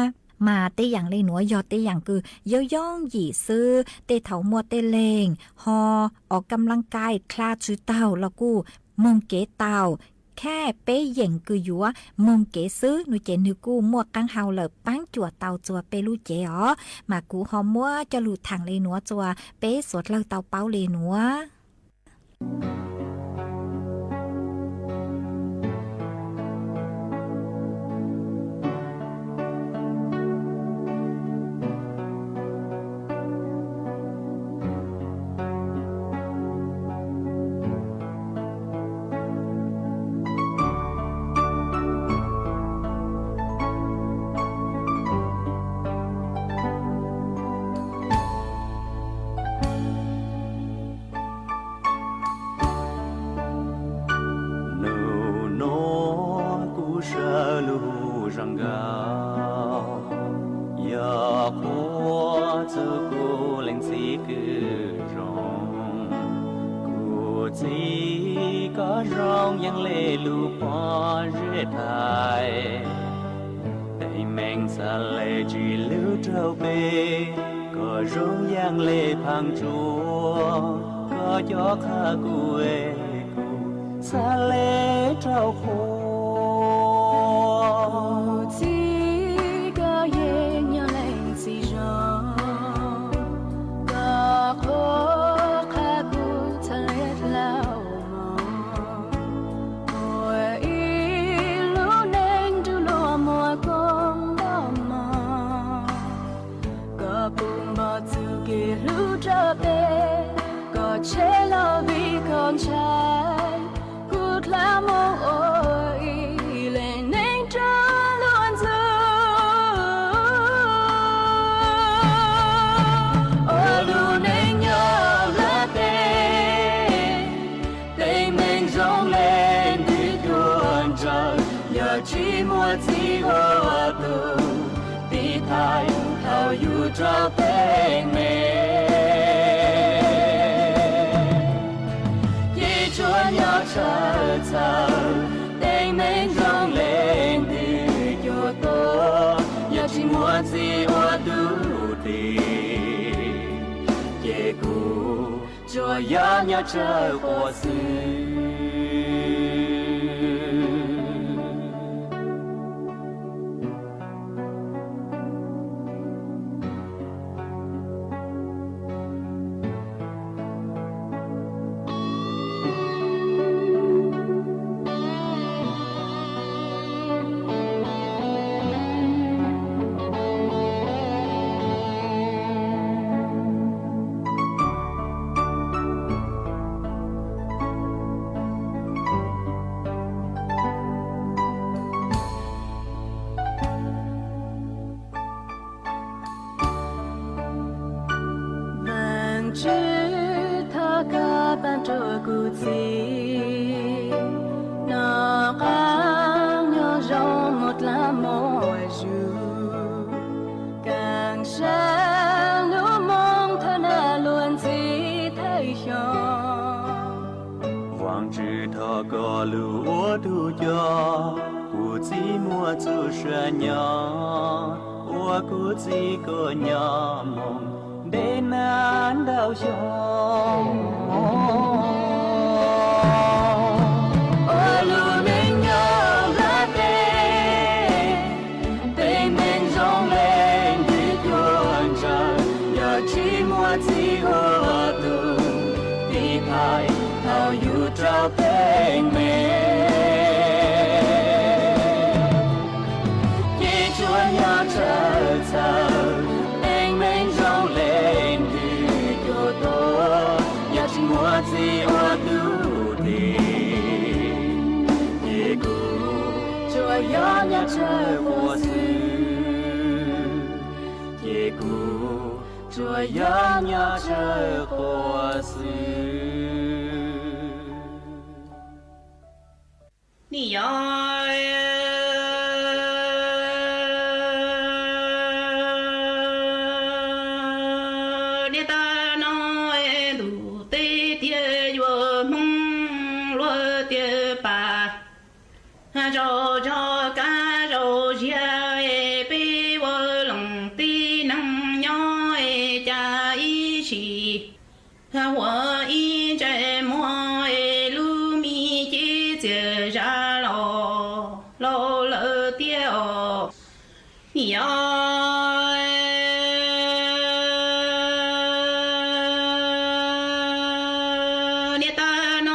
มาเตอย่างเลยหนัวยอเตอย่างคือย่องหยี่ซื้อเตเถามัวเตเลงฮอออกกำลังกายคลาดชื่อเต้าแล้วกูมงเก๋เต้าแค่เป้เย่งคือยัวมงเก๋ซื้อหนูเจนึกูมัวกังเฮาเลยปังจัวเตาจัวเปลูเจอ๋อมากูหอมมัวจะหลุดทางเลยหนัวจัวเป้สดเลยเตาเป้าเลยหนัวยังเล่ลูปอเรไทยแต่แมงสาเลจีลูเท่าเปก็ร้องยังเล่พังจัวก็ยอข้ากูเอกูสาเลเท่าโคจีก็เย็นยังเล่สีจงก็โคข้ากูทะเลแล้วรู้จะเป็นก็เชื่อเราวิของฉันกูทลามองโอ้ยเลยในใจล้วนจูโอ้ลูในยามละเต้ได้เม่งจงเล่นที่กวนใจอยากจีมัวที่หัวตูตีไทยเขาอยู่เจ้าเป็นเมเธอได้ไม่ร้องเล่นดีอยู่ตัวอยากที่มัวที่อวดดูดีเย่กูจะยังอยากเจอหัวซื้อ他个伴着孤寂，那刚要让một lá môi dù càng sáng lúc mong thân là luôn chỉ thấy nhau vang chữ thọ có lúa thu cho cụ chỉ mua chú sữa nhỏ ua cụ chỉ có nhỏ mong để nán đau lòng ua lúa mình nhỏ lá tê tê mình rong lên đi cuốn tràn nhờ chỉ mua chỉ hoa tu đi khai hào yêu trao bên mình khi chúa nhà chờ chờ anh mình rong lên đi cho tôi nhà chỉ mua chỉ hoa tu đi ye cu chúa nhà chờ của sư ye cu chúa nhà chờ của sư 你要你大脑路得点月梦落点吧，朝朝干朝下被我弄的能要加一起，我一直摸路米姐姐上。老了掉，你要你大脑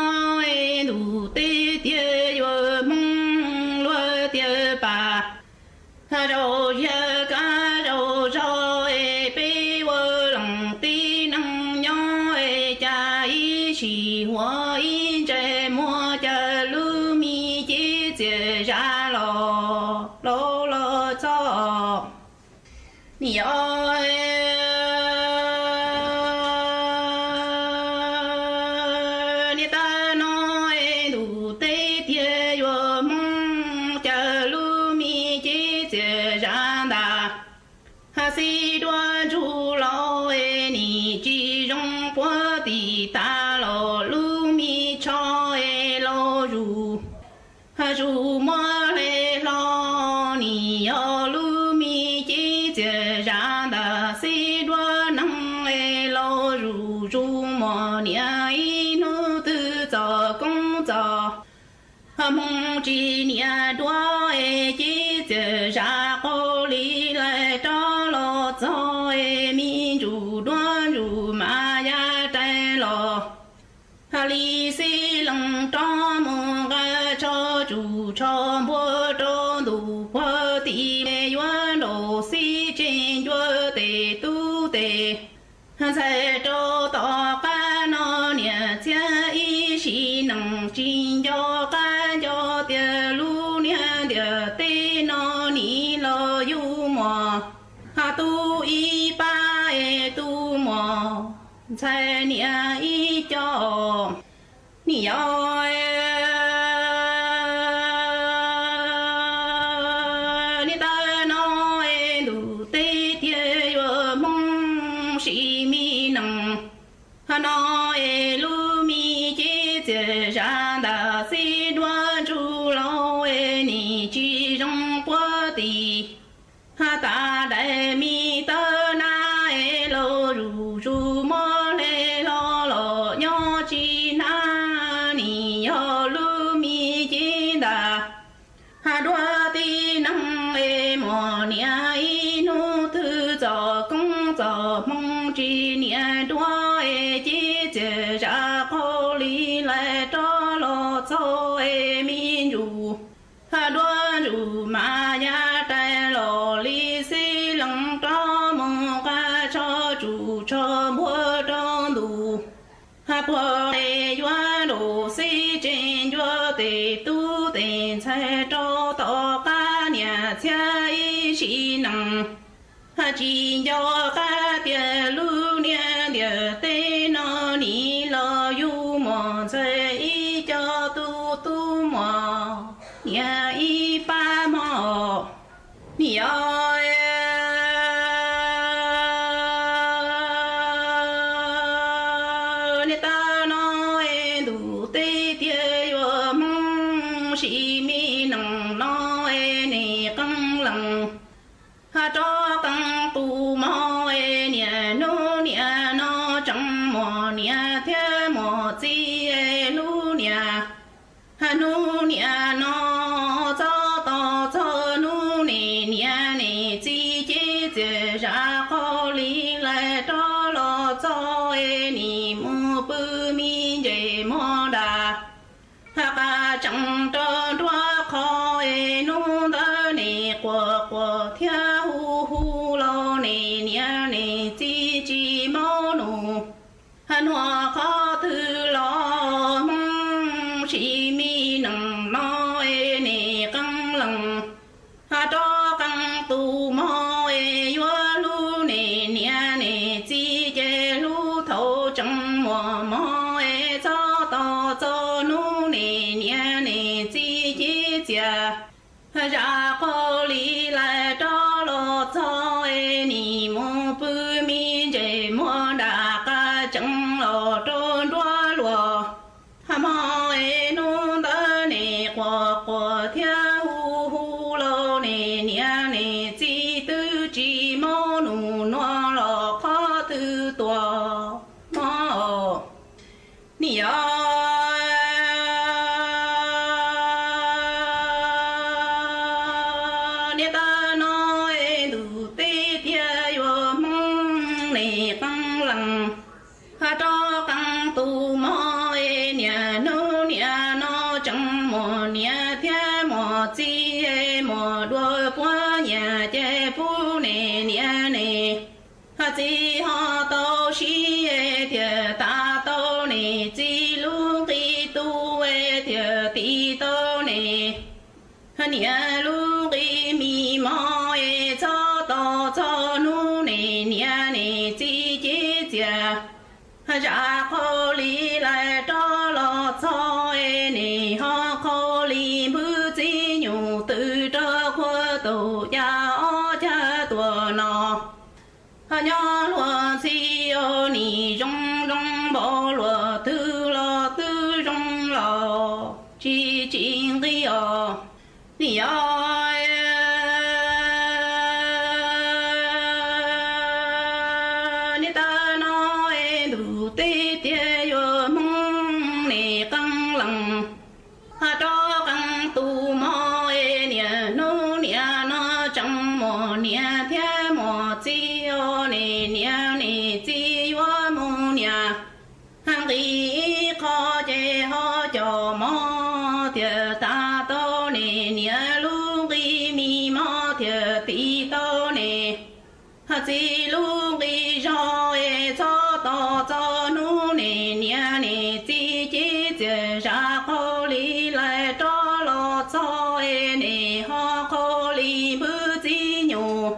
路得点月梦落点吧，朝下干朝朝被我弄的能要加一起，我一直摸着路米姐姐上。老早，你要你大脑路得点月梦着路米姐姐长大，谁端住老你集中波的大老路米超老入，入么来老你要路米姐姐长大，谁多能老入么年一路都做工作，梦几年多姐姐上后里来找老早民主端入马呀带老。李水冷张梦个朝主朝波中路坡地远路水真觉得都得，才找到干那年前一时能真叫干叫的路年的对那你老有么？都一把都么？才年一觉，你要你大脑路得点月梦是咪能，那路米姐姐上的谁端住老你集中波的，大来米的那路入么？多的能么年一路都做工作，梦几年多姐姐上口里来找老早民主，多入马呀带老里水冷找梦个朝主朝坡中路，坡远路水真觉得都得才找到个年前一时能，今朝个的路年的对 nhà y ba mò nhiều nè ta nói đủ tê tia yo mong chỉ mi nằng nói nè căng lằng ha cho căng tu mò nè nó chẳng mò nè thế mò chi lu nè ha nu nè nó cho to cho nu nè chi chế ra khó lý lại cho lo cho nè mu bư mi dễ mò đà ha ca chẳng cho đoa khó nu ta nè qua theo hu lo nè chi mò nu han hoa khó thư lo mong chỉ mi nằng nói nè căng lằng ha cho căng tu mò yo lu nè chi chế lu thâu chẳng mò cho to cho nu nè chi chế chia ra khó lý lại cho lo cho nì mô bư mi dễ mô đà ca chẳng lo trôn đoá lùa hà mò nu ta nè qua theo hu lo nè chi tư chi mô nu nó lo khó tư tòa mò nì ha cho căng tu mò nè nó chẳng mò nè thế mò chi mò đua qua nhà chế phu nè ha chi ha tao xí thiệt ta tao nè chi lu ki tu thiệt ti tao nè ha nè lu ki mi mò cho tao cho nu nè chi chế chia ra khó lý lại cho lo cho nè ho khó lý bư chi nhủ tự cho khoa tổ gia o cha tua nọ ha nhỏ lúa chi ô nì rong bỏ lúa tư rong lo chi cái o nì ha cho căng tu mò nè nó chẳng mò nè thế mò chi ô nè chi yo mu nè hang đi khó chế ho cho mò thiệt ta to nè lu đi mi mò thiệt ti to nè ha chi lu đi cho to cho nu nè chi chế ra khó lý lại cho lo cho nè ho khó lý bư chi nhủ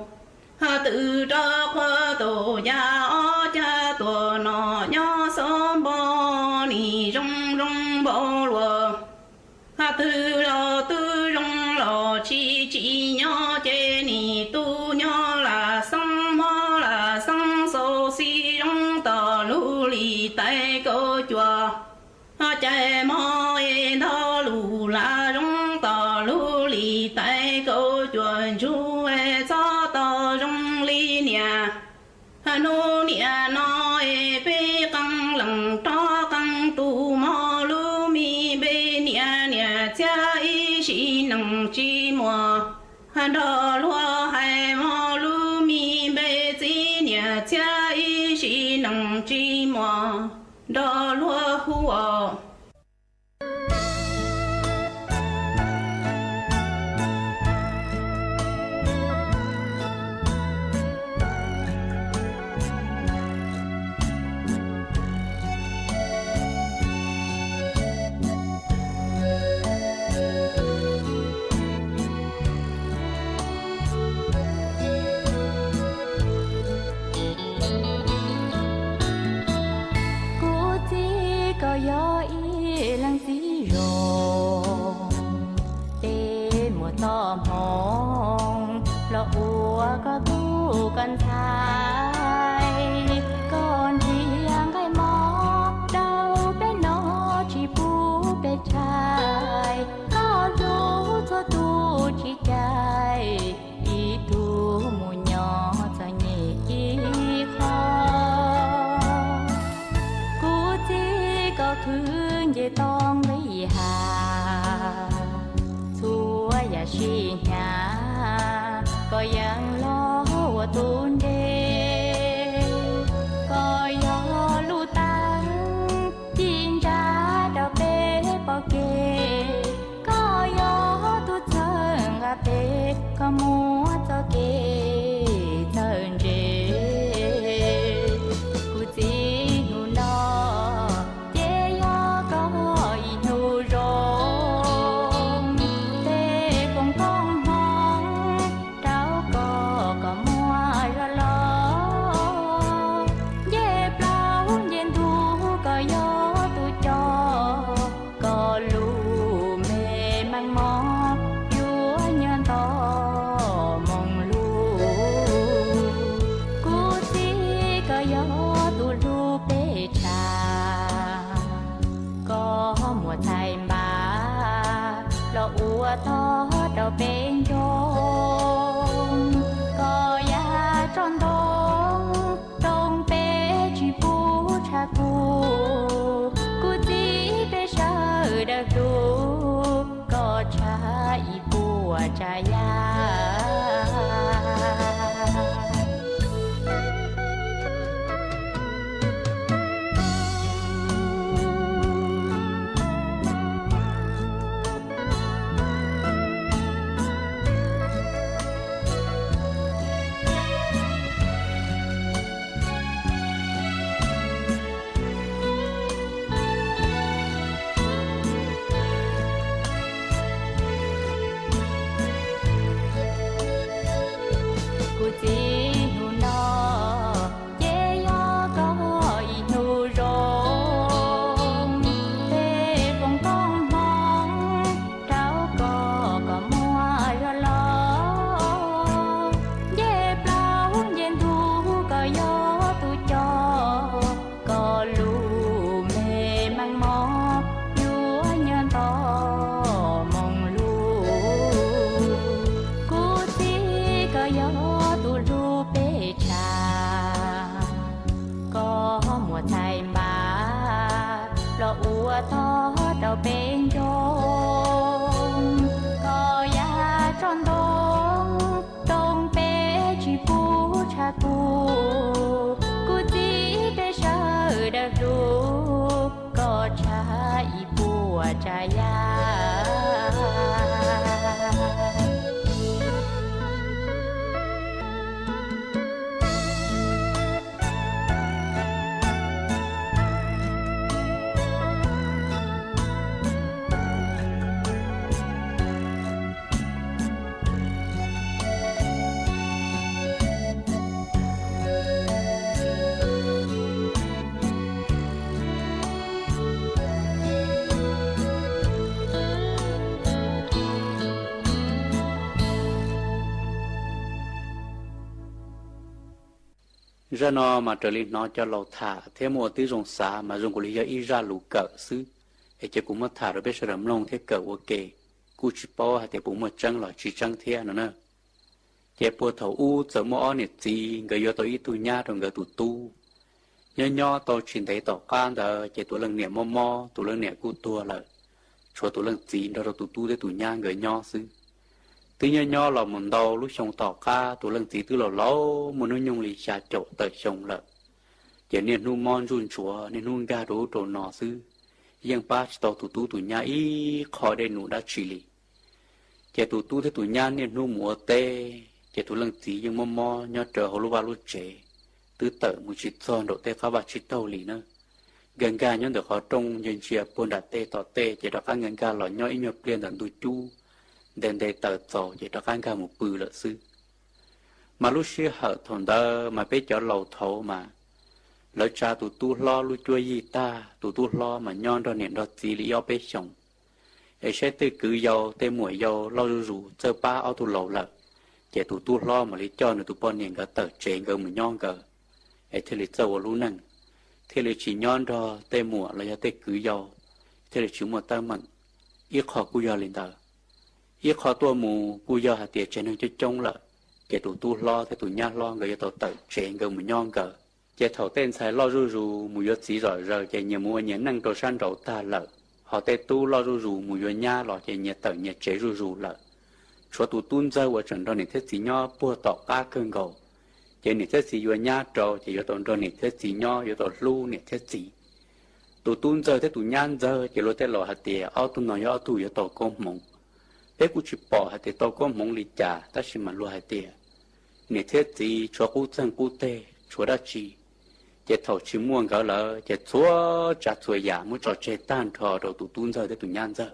ha tự cho khoa tổ gia o cha tổ nọ nhỏ xóm bò nì rong bò lùa ha tư rong lo chi nhỏ chế nì tu nhỏ là sông sô si rong tò lu lì tay cô chùa ha chạy mò thọ lù la rong tò lu lì tay cô chuẩn chú cho tò rong li nhà ha nu nhà nói bê căng lằng cho căng tu mò lu mi bê nhà cha y chỉ nằng chi mò ha đò lúa hai mò lu mi bê chi nhà cha y chỉ nằng chi mò đò lúa hùa ตอมหงละอัวก็ตู้กันทายก่อนเที่ยงไก่หมอเดาเป็นนอที่ปูเป็นชายก็รู้ทั่วตู้ที่ใจอีตูหมูยอจะเงียคอกูจีก็คืนเยต้องได้หาทัวอย่าชี้หาก็ยังล้อว่าตูนเดก็ยอลูตังจินจาดาเปปอเกก็ยอตุเชิงอาเปก็มัวจะเกเชิญเจกูจีนูนอเจยอก็อีนูโรงเตปงก้องห้องเต้าก็มัวละลอเย่เปล่าเย็นดูก็ยอตุจอก็ลูเมมันมอยัวเงินต่อมองลูกูจีก็ยอตุลูเปชาก็มัวใจบาละอัวต่อเราเป็นโยมก็อย่าจนตรงเปจีปูชากูจีเปชาดักดูก็ชาอีปัวใจยากูจีนูนอเยยอก็อีนูโรงเตปงก้องมองเต้าก็มัวละลอเย่เปล่าเย็นดูก็ยอตุจอก็ลูเมมังมอยัวเงินต่อมองลูกูจีก็ยอตุลูเปชาก็มัวใจบาละอัวต่อเราเป็นโยมก็อย่าจนตรงเปจีปูชากูจีเปชาดักดูก็ชาอีปัวใจยาra nó mà trở lên nó cho lầu thả thế mùa tí rồng xá mà dùng của lý do ý ra lũ cỡ xứ ấy chứ cũng mất thả rồi biết sẽ rầm lông thế cỡ ok cú chỉ bao hay thì cũng mất trăng là chỉ trăng thế nữa nè chế bùa thầu u giờ mua nè gì người vô tới tụi nhà rồi người tụi tu nhớ tao chuyển thấy tao can đó chế tụi lần nè mò tụi lần nè cú tua là cho tụi lần gì đó rồi tụi tu để tụi nhà người nhỏ xứ từ nhỏ là mình đầu lúc xong tỏ ca tụi lần tí từ lâu muốn nó nhung lì xả chỗ tới xong lợ chỉ nên nu mon run chúa nên nu ga đố đồ nọ xứ nhưng ba tàu tụi tu tụi nhà ý khó để nụ đã chỉ lì chỉ tụi tu thế tụi nhà nên nu mùa tê chỉ tụi lần tí nhưng mò nhớ chờ hồ lô ba lô chế từ tờ một chỉ son độ tê khá ba chỉ tàu lì nữa gần ga nhớ được khó trông dân chia buôn đặt tê tỏ tê chỉ đọc các gần ga lò nhớ ý nhập liền đàn tụi chu đền đây tờ tỏ chỉ đọc các ga một bự lợ xứ mà lúc xưa hở thằng đó mà biết cho lầu thấu mà lỡ cha tụi tu lo lu chui gì ta tụi tu lo mà nhon đó niệm đó gì lý do bé chồng ai sẽ tới cứ giàu tới mùa giàu lo rủ chơi ba ao tụ lẩu lợ chỉ tụ tu lo mà lấy cho nữa tụ bọn niệm cái tờ chén cái mình nhon cái ai thì lấy châu lú nằng thì lấy chỉ nhon đó tới mùa là tới cứ giàu thì lấy chỉ mùa ta mặn ít khó cú giàu lên tờ ít khó tua mù cú giàu hạt tiền trên cho trông lợ chỉ tụ tu lo thì tụ nhát lo cái tụ tờ chén cái mình nhon cái chỉ thầu tên sai lo rủ mùi gió chỉ rồi chỉ nhiều mùa nhẫn năng đồ san đầu ta lợ họ tê tu lo rủ mùi gió nhá lo chỉ nhiệt tờ nhiệt chế rủ lợ số tụ tuôn ra ở trận đó này thế gì nhá bùa tọ cá cơn gầu chỉ này thế gì gió nhá trâu chỉ gió tồn đó này thế gì nhá gió tồn lu này thế gì tụ tuôn ra thế tụ nhăn ra chỉ lo thế lo hạt tiền ao tụ nói ao tụ gió tọ con mông thế cũng chỉ bỏ hạt tiền tọ con mông lì trà ta chỉ mà lo hạt tiền này thế gì cho cú chân cú tê cho đã chi chỉ thầu chỉ muốn cái là chỉ chúa chặt chúa giả muốn cho chế tan thọ đầu tụ tuôn ra thế tụ nhăn ra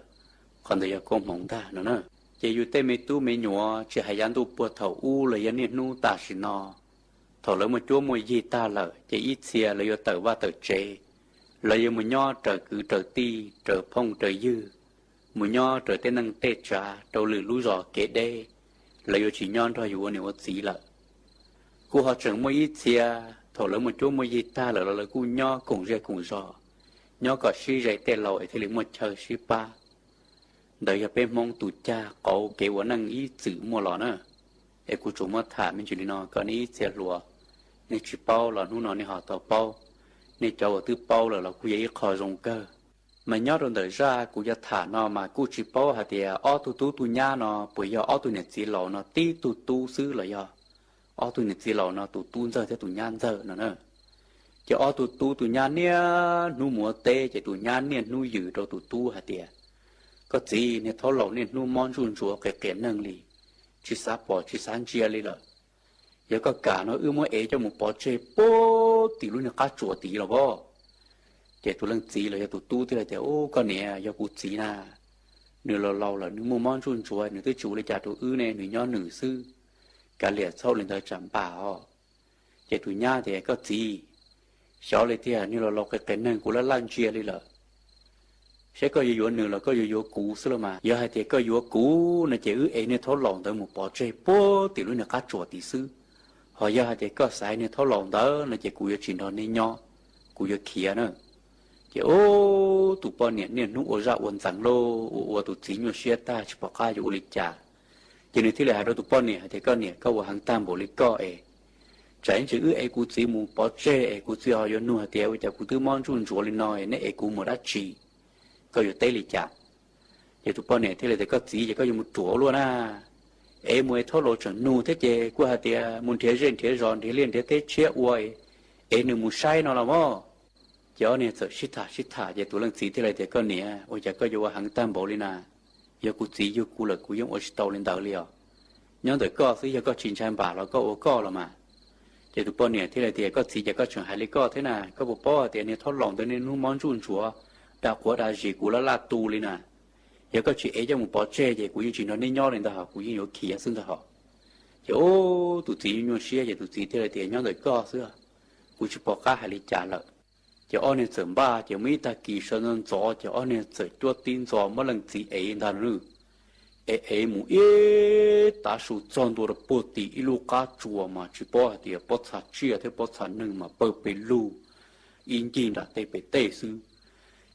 còn bây giờ con mông ta nữa chỉ yêu tê mấy tu mấy nhỏ chỉ hay ăn tu bùa thầu u là yên niệm nu ta xin nó thầu lấy một chỗ một gì ta là chỉ ít xia là yêu tờ và tờ chế là yêu một nhỏ trở cứ trở ti trở phong trở dư một nhỏ trở tên năng tê trả đầu lử lú giò kế đê là yêu chỉ nhon thôi yêu nhiều gì là cô họ chẳng một ít xia thầu lấy một chỗ một gì ta là cô nhỏ cùng rẻ cùng giò nhỏ có suy rẻ tê lội thì lấy một chờ suy ba đời bên mong tụt cha cậu kêuว่านั่งอีสื่อมัวหล่อเนอะไอ้กูจูมาถามมันจุลินอก็นี่เสียหลัวในชิเป้าหล่อนู่นนอนในหอต่อเป้าในเจ้าตื้อเป้าหล่อเรากูยังคอยรงเกอมันยอดโดนraกูจะถามนอมากูชิเป้าหาเดียอ้อตูญ่านอปุ๋ยยออ้อตูเนี่ยจีหล่อนอตีตูซื้อเลยยออ้อตูเนี่ยจีหล่อนอตูเจอแต่ตูญ่านเจอเนอะจะอ้อตูญ่านเนี่ยนู่มัวเตะจะตูญ่านเนี่ยนู่ยืดเราตูหาเดียก็จีเนี่ยทอหลงเนี่ยนู่มอนจุนจัวเก๋ๆนั่งลีชิซาปอชิซานเจียเลยละแล้วก็การว่ามัวจะมุปอเจโป้ตีรุ่นเนี่ยก้าจัวตีหรอบ่เจ้าตัวเรื่องจีเลยตัวตู้ที่ไรแต่โอ้ก็เนี่ยยากูจีน่ะเนื้อเราละนึกมัวมอนจุนจัวเนื้อตัวจูเลยจ่าตัวเนี่ยหนึ่งย้อนหนึ่งซื้อการเลี้ยเช่าเลยเธอจำป่าอ๋อเจ้าตัวย่าแต่ก็จีเช้าเลยที่นี่เราเก๋ๆนั่งกูแล้วลั่นเจียเลยละใช่ก็อยู่หนึ่งแล้วก็อยู่กูซะละมาอย่าให้เด็กก็อยู่กูนะเจ้าเนี่ยทดลองแต่หมู่ปอเจโป้ติลุเนี่ยกัดจั่วติซื้อหอย่าให้เด็กก็ใส่เนี่ยทดลองแต่นะเจ้ากูจะชินตอนนี้ย่อกูจะเขียนเนอะเจ้าโอ้ตุปอเนี่ยนุ่งโอระวันสังโลโอตุจีนอยู่เชียตาชิปก้าอยู่อุลิจ่าเจ้าเนี่ยที่เหลือเราตุปอเนี่ยเด็กก็เนี่ยก็ว่าหังตามบริก็ใจจะกูจีหมู่ปอเจกูจีเอาอยู่นู่นเดียวจะกูตื้อมอนจุนจั่วเลยน้อยเนี่ยกูหมดละจีก็อยู่เตลิจ่าอย่าทุกปอนเนี่ยที่เลยแต่ก็จีจะก็อยู่มุดจั่วล้วนนะมวยทอดโลจนนูเทเจกูหาเดียมุนเทียเรียนเทียร้อนเทียเรียนเทียเชี่ยอวยหนึ่งมุใช่นอละมั้งเจ้าเนี่ยจะชิตาอย่าตัวเรื่องจีที่เลยแต่ก็เนี่ยโอ้ยจะก็อยู่ว่าหังตั้มบอกเลยนะอย่ากูจีอยู่กูเลยกูยังโอชิโตเล่นดาวเลียวย้อนแต่ก็ซื้ออย่าก็ชินชันบ่าแล้วก็โอก็ละมาอย่าทุกปอนเนี่ยที่เลยแต่ก็จีจะก็ชวนหายเลยก็เท่าน่ะก็บอกป้อแต่เนี่ยทดลองตัวนี้นุ่มมอนจุนชัวดาวหัวดาวจีกูแล้วลาตูเลยนะยังก็ชี้จะมุปอเจเจกูยังจีนนี่ย่อเลยนะฮะกูยังอยู่ขี้ซึ่งนะฮะโอ้ตุจียังเชียจะตุจีที่ไรเดียย่อเลยก็เสื้อกูจะบอกข้าให้ลิจ่าละจะอ้อนเนี่ยเสริมบ้าจะไม่ตะกี้เสนจอจะอ้อนเนี่ยเสริมตัวตีนจอมาลังจีทานรู้มูตาสูจอนตัวระปติอิลูกาจัวมาจีปอเดียปอดสัตเชียเทปอดสัตหนึ่งมาเปิดเป็นลูอินจีนดัดเตไปเตะซื้อ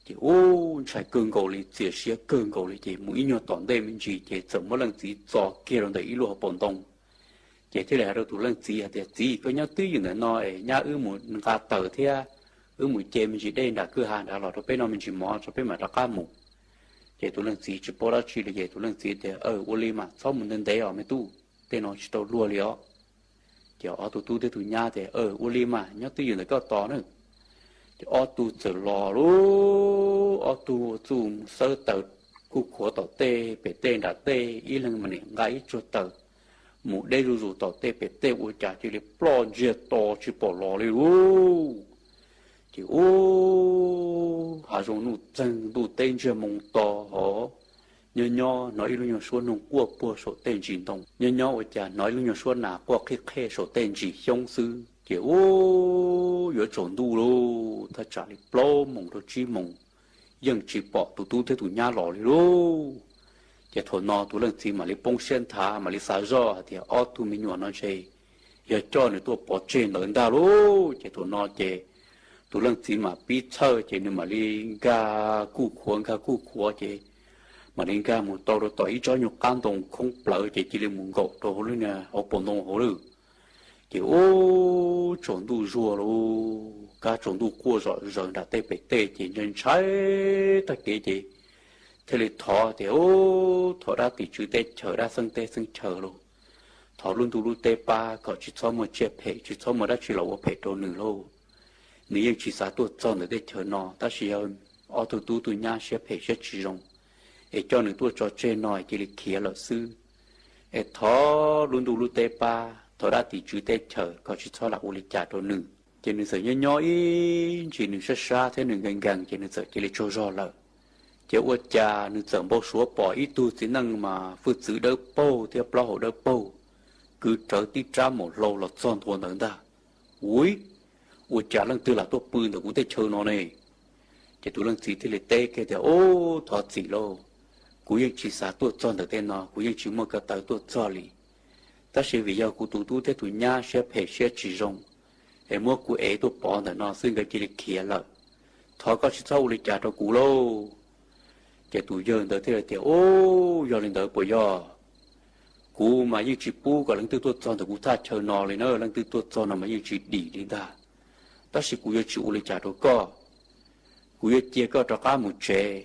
thì ô chạy cơn cầu li chia sẻ cơn cầu li thì mỗi nhau toàn đây mình chỉ thì怎么能只做kia rồi đấy luôn hoạt động thì thế là đâu tụi lần chỉ thì chỉ có nhau tư những nói nhà một gà tờ thế một chè mình chỉ đây là cửa hàng đã lọt bên nó mình chỉ mò cho bên mà ra cá mù thì tụi lần chỉ bỏ ra chỉ là thì tụi lần chỉ thì ô li mà sau mình đến đấy ở mấy tu tên nó chỉ tàu lúa lió thì ở tụi thì tụi nhà thì ô li mà nhau tư những cái to nữa ở tu trở lò lú ở tu zoom sơ tờ cú khổ tờ tê bể tê đã tê ý lần mà niệm gái cho tờ một đây rủ tờ tê bể tê u trả chỉ là project to chỉ bỏ lò đi lú chỉ ô hà dùng nụ chân nụ tên chưa mong to hả nhớ nói luôn nhớ số nông qua số tên chỉ đồng nhớ u trả nói luôn nhớ số nào qua cái số tên chỉ giống sư kiểu ô有种路咯，他家里包蒙着鸡蒙， ยังจีปอตูเทตุญาหล่อเลยรู้จะทนนอตัวเรื่องจีมาลิปงเส้นทามาลิซาจอที่ออตูมิญวนนั่นเชยอย่าจ้อในตัวปอเจนเลยดารู้จะทนนอเจตัวเรื่องจีมาปีเชอเจนึมาลิกากู้ขวงกากู้ขวเจมาลิกาหมู่โตเราต่อยจ้ออยู่การตรงคงเปล่าเจจิลิมุงโกตัวเขาเลยเนี่ยเอาปนงเขาเลยเจโอ้จงดูรัวรู้กาจงดูขั้วrõ rồi đã tê bể tê chỉ nhân trái ta kể gì thế là thọ thì thọ ra thì chữ tê chờ ra sân tê sân chờ luôn thọ luôn tu luôn tê ba có chỉ cho một chiếc phê chỉ cho một đã chỉ là một phê đồ nửa luôn nếu chỉ xả tuột cho nữa để chờ nó ta chỉ ở tu nhà chiếc phê chiếc chỉ rong để cho nửa tuột cho trên nói chỉ là kia là sư để thọ luôn tu luôn tê ba thọ ra thì chữ tê chờ có chỉ cho là một lịch trả đồ nửa chỉ nên sợ nhỏ chỉ nên xa thế nên gần chỉ nên sợ chỉ là cho rõ là chỉ ở cha nên sợ bao số bỏ ít tu chỉ năng mà phượt giữ đỡ bao thì bao đỡ bao cứ trở tí ra một lâu là son thuần hơn ta ui ở cha lần tư là tôi bươn được cũng thấy chơi nó này chỉ tôi lần gì thì là tê cái thì thọ gì lâu cũng như chỉ xả tôi son được tên nó cũng như chỉ một cái tay tôi cho lì ta sẽ vì giờ của tu thế tụi nhà sẽ phải sẽ chỉ rong em mua của ấy tôi bỏ để nó xưng cái chỉ kia là thọ có chỉ sau lịch trả cho cũ lâu cái tụi giờ tới thế là thì giờ lên tới bây giờ cũ mà như chỉ pu còn lần tư tôi cho được cũ ta chờ nó lên nữa lần tư tôi cho nó mà như chỉ đi đến ta chỉ cũ giờ chịu lịch trả cho cũ giờ chia có cho cá một chè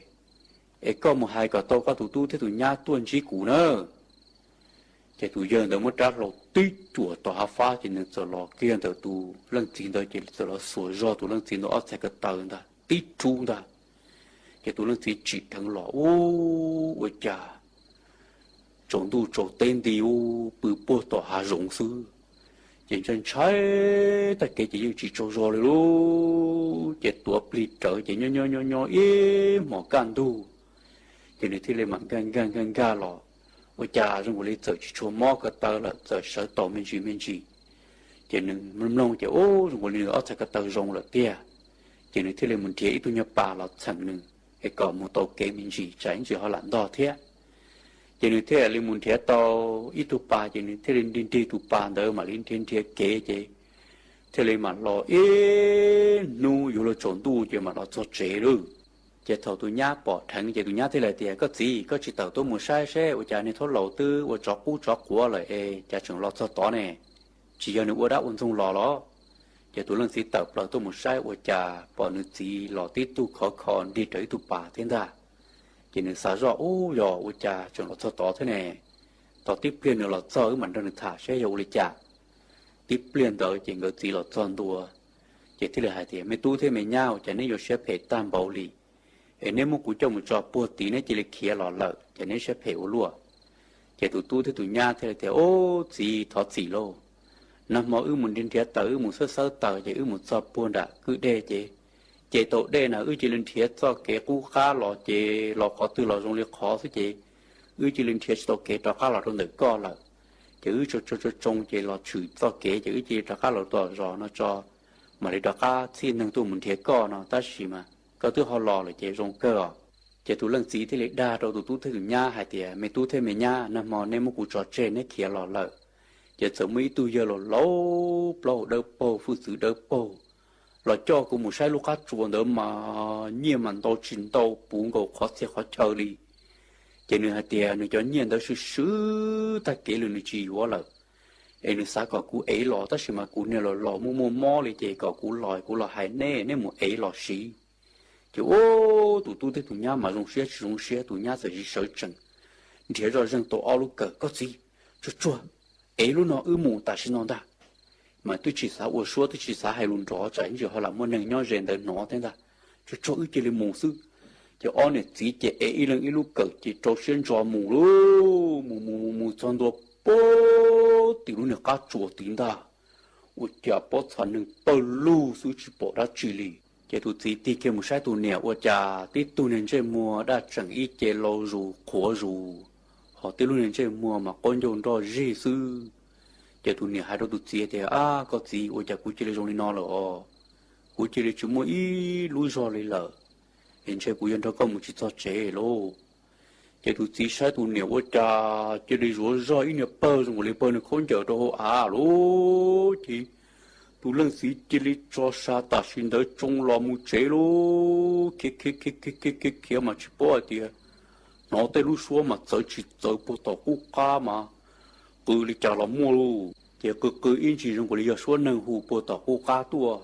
ấy có một hai có to có tụi thế tụi nhà tuần chỉ cũ nữa cái tụi giờ đâu mất trả lộc tí chùa tòa phá chỉ nên sợ lọ kia từ tụ lần chín tới chỉ sợ lọ sủa do tụ lần chín nó ở cái tàu đó tí chú đó cái tụ lần chín chỉ thằng lọ ôi cha trồng tu trồng tên đi bự bố tòa hà rộng sư chỉ chân trái tất cả chỉ trồng rồi luôn cái tụ bì trở chỉ nhỏ mỏ can tu chỉ nên thì lên mạng gan lọ我家人我来走去做毛个刀了，走手刀面去，就能弄就我那个个刀用了的，就能听了门天一度要扒了层呢，一个木刀给面去，真就好难到天，就能听了门天刀一度扒，就能听了天天度扒的嘛，连天天给的，听了嘛老努有了程度就嘛老做这了。chỉ thầu tụi nhá bỏ thằng chỉ tụi nhá thế là tiền có gì có chỉ tàu tôi muốn sai xe ở nhà này thôi đầu tư ở chó cũ chó của lại nhà trường lo cho to này chỉ cho những đã ôn dung lò đó chỉ tụi lần xí tàu là tôi muốn sai ở nhà bỏ những gì lò tí tu khó đi tới tụ bà thế ra chỉ những sao rõ giờ ở nhà trường lo cho to thế này tàu tiếp liền nữa là cho mình đang thả xe dầu lấy trả tiếp liền đó chỉ có gì là chọn đùa chỉ thế là hai tiền mấy tu thế mấy nhau chỉ nên có xe phải tam bảo lì nếu mà cụ cho một trò bùa tí này chỉ là kia lò lợ cho nên sẽ phải lúa chỉ tụi tu thì tụi nhà thì gì thọ gì lô nằm mò muốn đến thiệt tới muốn sơ tới chỉ muốn cho buồn đã cứ đê chỉ tổ đê nào chỉ lên thiệt cho cái cú khá lò chỉ lò có từ lò dùng liệt khó chứ chỉ lên thiệt cho cái cho khá lò trong được co lợ chỉ cho trông chỉ lò chửi cho cái chỉ cho khá lò tỏ rõ nó cho mà để cho khá xin năng tu muốn thiệt co nó ta chỉ mà có thứ họ lò là chế rong cơ chế tu lần gì thì lấy đa đâu tu thứ nhà hay thì mấy tu thêm mấy nhà nằm mò nên một cụ trò chơi này kia lò lợ chế sớm mấy tu giờ lò lâu đỡ bầu phụ sự đỡ bầu lò cho cũng một sai lúc khác chuồn đỡ mà nhiều màn to chín to bún cầu khó xe khó chơi đi chế nữa hay thì nữa cho nhiều đỡ sự ta kể luôn chỉ quá lợ em nữa sao có cụ ấy lò ta chỉ mà cụ này lò mua đi chế có cụ lò hay nè nên một ấy lò xí chứ tụi thế tụi nhà mà dùng xe tụi nhà sẽ sợ chừng thế rồi rằng tụi ao lúc cỡ có gì chua ấy lúc nó mù ta xin nó đã mà tôi chỉ sao ở số tôi chỉ sao hay luôn rõ tránh chứ họ làm một nền nhau rèn đời nó thế ra chua chỉ là mù sư chứ ao này chỉ ấy lần lúc cỡ chỉ trâu xuyên rõ mù luôn mù chọn đồ bố thì lúc này cá chua tính ta ủa chả bó chọn nâng bơ lu sư chỉ bỏ ra chỉ lì chế tụi chị thì kêu một sai tụi nẻo ở trà tí tụi nên chơi mua đã chẳng ít chế lâu rù khổ rù họ tí luôn nên chơi mua mà con dồn cho dễ sư chế tụi nẻo hai đứa tụi chị thì có gì ở trà cú chơi lấy rong đi nó lợ cú chơi lấy chúng mua ít lúi rò lấy lợ hiện chơi của dân đó có một chỉ cho chế lô chế tụ chỉ sai tụ nhiều quá cha chế đi rủa roi ít nhiều bơ rồi lấy bơ nó không chờ đâu lô thì tụ lần xí chế đi cho sa ta xin tới trong lò một chế lô kia mà chỉ bỏ thì nó tới lúc xuống mà tới chỉ tới bộ tàu quốc ca mà cứ đi trả lòng mua luôn thì cứ in chỉ trong cái lý số nâng hủ bộ tàu quốc ca tua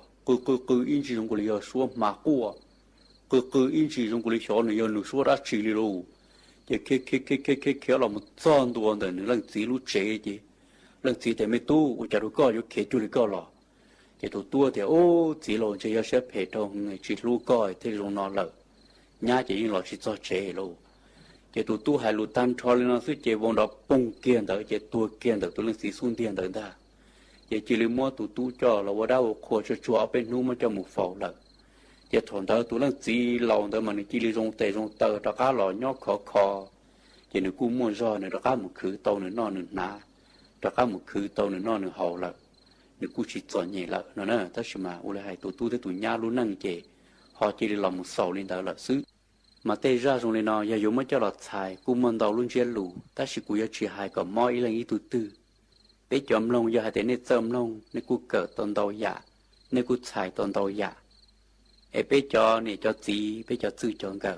cứ in chỉ trong cái lý số mà cua cứ in chỉ trong cái lý số này nó số đã chỉ luôn thì kia là một trăm đô nữa lần chỉ lúc chế chứ lần chỉ thì mấy tu của cha đồ có có chú đi có lọ thì tụ tua thì chỉ là chỉ sẽ phải trong chỉ lúc có thì luôn nó lợ nhà chỉ là chỉ cho chế luôn chỉ tu hai lụt tan cho lên nó sẽ chỉ vòng đó bông kiên đó chỉ tua kiên đó tụi nó xí xuân tiền đó ta chỉ lấy mua tu cho là vào đâu khổ cho chúa bên nu mà cho một phẩu là chỉ thằng đó tụi nó chỉ lòng đó mà nó chỉ lấy rong tờ đó cá lò nhóc khó chỉ nó cũng mua do nó đó cá một khứ tàu nó non nó ná đó cá một khứ tàu nó non nó hậu là nó cũng chỉ chọn nhẹ là nó nè tất nhiên mà ule hai tu tới tụi nhà luôn năng chỉ họ chỉ lấy lòng một sầu lên đó là xứ mà tây ra trong này nó giờ dùng mới cho lọt xài cú mần đầu luôn chia lù ta chỉ cú giờ chỉ hai còn mọi lần ý tụt tư bé chậm lông giờ hai tên nết chậm lông nết cú cỡ tòn đầu giả nết cú xài tòn đầu giả bé cho này cho gì bé cho tư chọn cỡ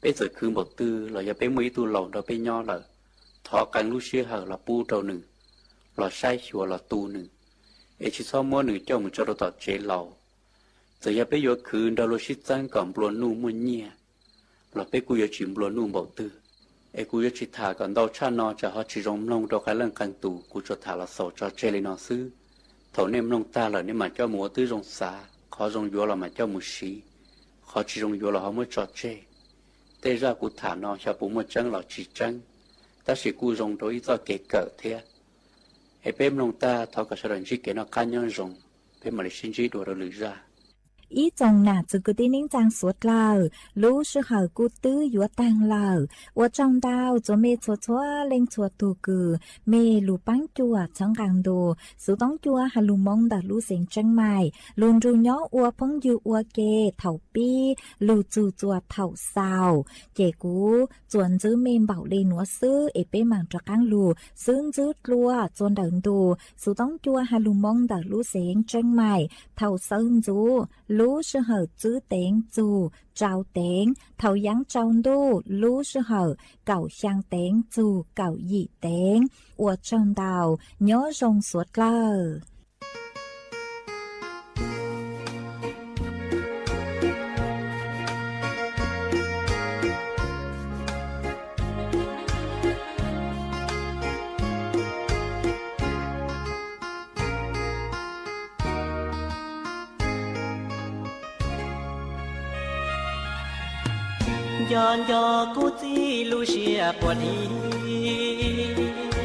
bé rồi khứ một tư là giờ bé mấy tu lồng đó bé nho là thọ càng lúc xưa hở là pu đầu nử là sai chùa là tu nử chỉ sau mỗi nử cho mình cho nó tọt chế lầu giờ giờ bé giờ khứ đầu lúc xưa trang còn buồn nu muốn nhẹ là bé cú giờ chìm luôn luôn bảo tư, cú giờ chỉ thả còn đâu cha nó cho họ chỉ rong lông đâu cái lần càng tù cú cho thả là sầu cho chơi lên nó xứ, thầu nem lông ta là nếu mà cho mùa tư rong xả, khó rong vô là mà cho mùa xí, khó chỉ rong vô là họ mới cho chơi, tây ra cú thả nó cho bố một trắng là chỉ trắng, ta chỉ cú rong đối cho kể cỡ thế, bé lông ta thầu cả sự chỉ kể nó cá nhân rong, bé mà lấy sinh chỉ đồ lử ra. ý trong nà từ cái tin những trang suốt lờ lú sư hở cú tư yếu tăng lờ ở trong đào cho mê chua lên chua tu cử mê lù bánh chua chẳng càng đồ sự tống chua hà lù mong đã lú xịn chân mày luôn ru nhó ua phong dư ua kê thầu pi lù chù chua thầu sao chè cú chuẩn giữ mê bảo lên núa sư ế bê màng cho càng lù xương giữ lua chuẩn đợn đồ sự tống chua hà lù mong đã lú xịn chân mày thầu sơn dù lú sư hở chữ tiếng dù trao tiếng thầu dáng trong đô lú sư hở cậu sang tiếng dù cậu dị tiếng ở trong đào nhớ rong suốt lờย้อนยอกูจีลูเชียปวดอี